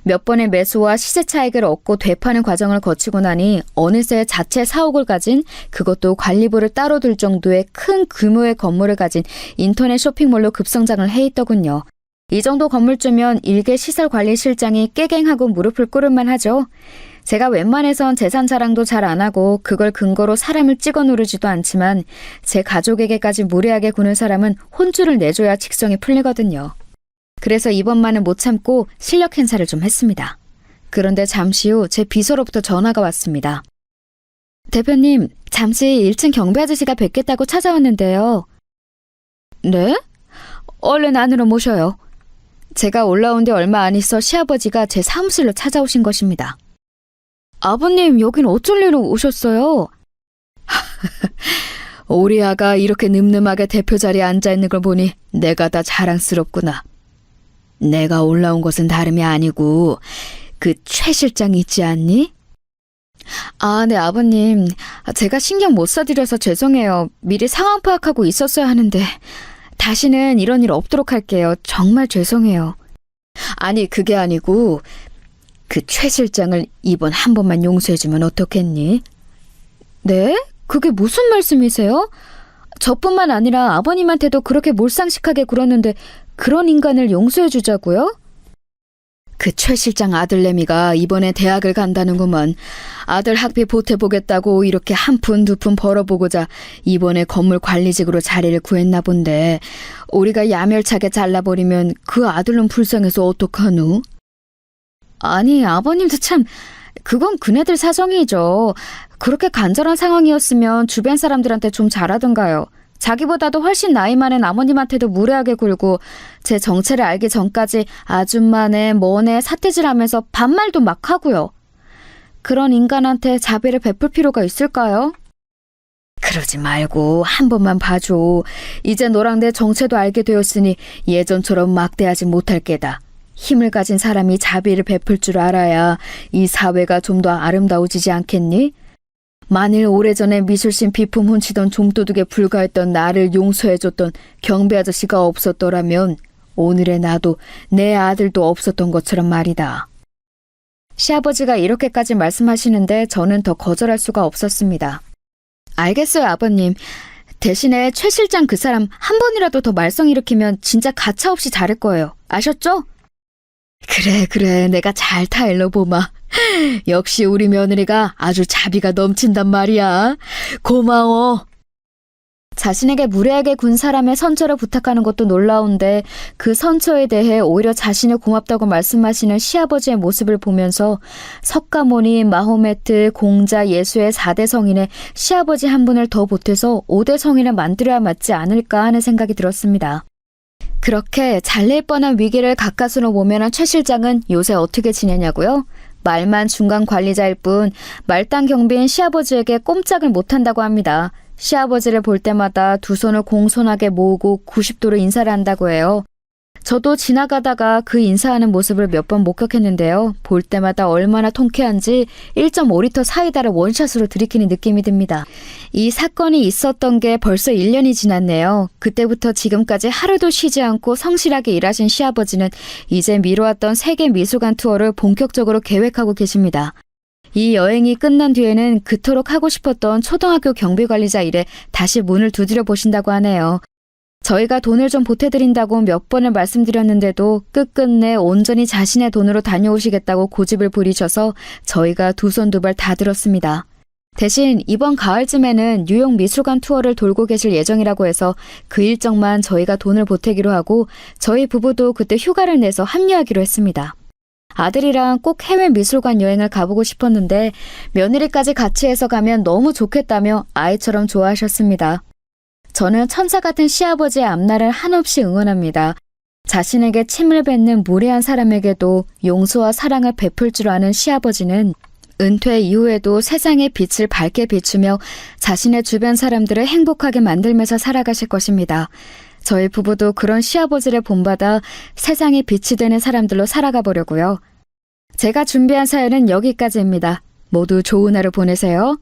몇 번의 매수와 시세 차익을 얻고 되파는 과정을 거치고 나니 어느새 자체 사옥을 가진, 그것도 관리부를 따로 둘 정도의 큰 규모의 건물을 가진 인터넷 쇼핑몰로 급성장을 해 있더군요. 이 정도 건물주면 일개 시설관리실장이 깨갱하고 무릎을 꿇을만 하죠. 제가 웬만해선 재산 자랑도 잘 안 하고 그걸 근거로 사람을 찍어 누르지도 않지만 제 가족에게까지 무례하게 구는 사람은 혼쭐을 내줘야 직성이 풀리거든요. 그래서 이번만은 못 참고 실력 행사를 좀 했습니다. 그런데 잠시 후 제 비서로부터 전화가 왔습니다. 대표님, 잠시 1층 경비 아저씨가 뵙겠다고 찾아왔는데요. 네? 얼른 안으로 모셔요. 제가 올라온 데 얼마 안 있어 시아버지가 제 사무실로 찾아오신 것입니다. 아버님, 여긴 어쩔 일로 오셨어요? 우리 아가 이렇게 늠름하게 대표 자리에 앉아있는 걸 보니 내가 다 자랑스럽구나. 내가 올라온 것은 다름이 아니고 그 최 실장 있지 않니? 아, 네, 아버님. 제가 신경 못 써드려서 죄송해요. 미리 상황 파악하고 있었어야 하는데 다시는 이런 일 없도록 할게요. 정말 죄송해요. 아니, 그게 아니고 그 최 실장을 이번 한 번만 용서해주면 어떻겠니? 네? 그게 무슨 말씀이세요? 저뿐만 아니라 아버님한테도 그렇게 몰상식하게 굴었는데 그런 인간을 용서해주자고요? 그 최 실장 아들내미가 이번에 대학을 간다는구먼. 아들 학비 보태보겠다고 이렇게 한 푼 두 푼 벌어보고자 이번에 건물 관리직으로 자리를 구했나 본데 우리가 야멸차게 잘라버리면 그 아들은 불쌍해서 어떡하누? 아니, 아버님도 참, 그건 그네들 사정이죠. 그렇게 간절한 상황이었으면 주변 사람들한테 좀 잘하던가요. 자기보다도 훨씬 나이 많은 아버님한테도 무례하게 굴고 제 정체를 알기 전까지 아줌마네 뭐네 사태질하면서 반말도 막 하고요. 그런 인간한테 자비를 베풀 필요가 있을까요? 그러지 말고 한 번만 봐줘. 이제 너랑 내 정체도 알게 되었으니 예전처럼 막대하지 못할 게다. 힘을 가진 사람이 자비를 베풀 줄 알아야 이 사회가 좀 더 아름다워지지 않겠니? 만일 오래전에 미술신 비품 훔치던 좀도둑에 불과했던 나를 용서해줬던 경비 아저씨가 없었더라면 오늘의 나도 내 아들도 없었던 것처럼 말이다. 시아버지가 이렇게까지 말씀하시는데 저는 더 거절할 수가 없었습니다. 알겠어요, 아버님. 대신에 최 실장 그 사람 한 번이라도 더 말썽 일으키면 진짜 가차없이 자를 거예요. 아셨죠? 그래, 내가 잘 타일러 보마. 역시 우리 며느리가 아주 자비가 넘친단 말이야. 고마워. 자신에게 무례하게 군 사람의 선처를 부탁하는 것도 놀라운데 그 선처에 대해 오히려 자신을 고맙다고 말씀하시는 시아버지의 모습을 보면서 석가모니, 마호메트, 공자, 예수의 4대 성인에 시아버지 한 분을 더 보태서 5대 성인을 만들어야 맞지 않을까 하는 생각이 들었습니다. 그렇게 잘릴 뻔한 위기를 가까스로 모면한 최 실장은 요새 어떻게 지내냐고요? 말만 중간 관리자일 뿐 말단 경비인 시아버지에게 꼼짝을 못한다고 합니다. 시아버지를 볼 때마다 두 손을 공손하게 모으고 90도로 인사를 한다고 해요. 저도 지나가다가 그 인사하는 모습을 몇 번 목격했는데요. 볼 때마다 얼마나 통쾌한지 1.5리터 사이다를 원샷으로 들이키는 느낌이 듭니다. 이 사건이 있었던 게 벌써 1년이 지났네요. 그때부터 지금까지 하루도 쉬지 않고 성실하게 일하신 시아버지는 이제 미뤄왔던 세계 미술관 투어를 본격적으로 계획하고 계십니다. 이 여행이 끝난 뒤에는 그토록 하고 싶었던 초등학교 경비관리자 일에 다시 문을 두드려 보신다고 하네요. 저희가 돈을 좀 보태드린다고 몇 번을 말씀드렸는데도 끝끝내 온전히 자신의 돈으로 다녀오시겠다고 고집을 부리셔서 저희가 두 손 두 발 다 들었습니다. 대신 이번 가을쯤에는 뉴욕 미술관 투어를 돌고 계실 예정이라고 해서 그 일정만 저희가 돈을 보태기로 하고 저희 부부도 그때 휴가를 내서 합류하기로 했습니다. 아들이랑 꼭 해외 미술관 여행을 가보고 싶었는데 며느리까지 같이 해서 가면 너무 좋겠다며 아이처럼 좋아하셨습니다. 저는 천사 같은 시아버지의 앞날을 한없이 응원합니다. 자신에게 침을 뱉는 무례한 사람에게도 용서와 사랑을 베풀 줄 아는 시아버지는 은퇴 이후에도 세상의 빛을 밝게 비추며 자신의 주변 사람들을 행복하게 만들면서 살아가실 것입니다. 저희 부부도 그런 시아버지를 본받아 세상의 빛이 되는 사람들로 살아가 보려고요. 제가 준비한 사연은 여기까지입니다. 모두 좋은 하루 보내세요.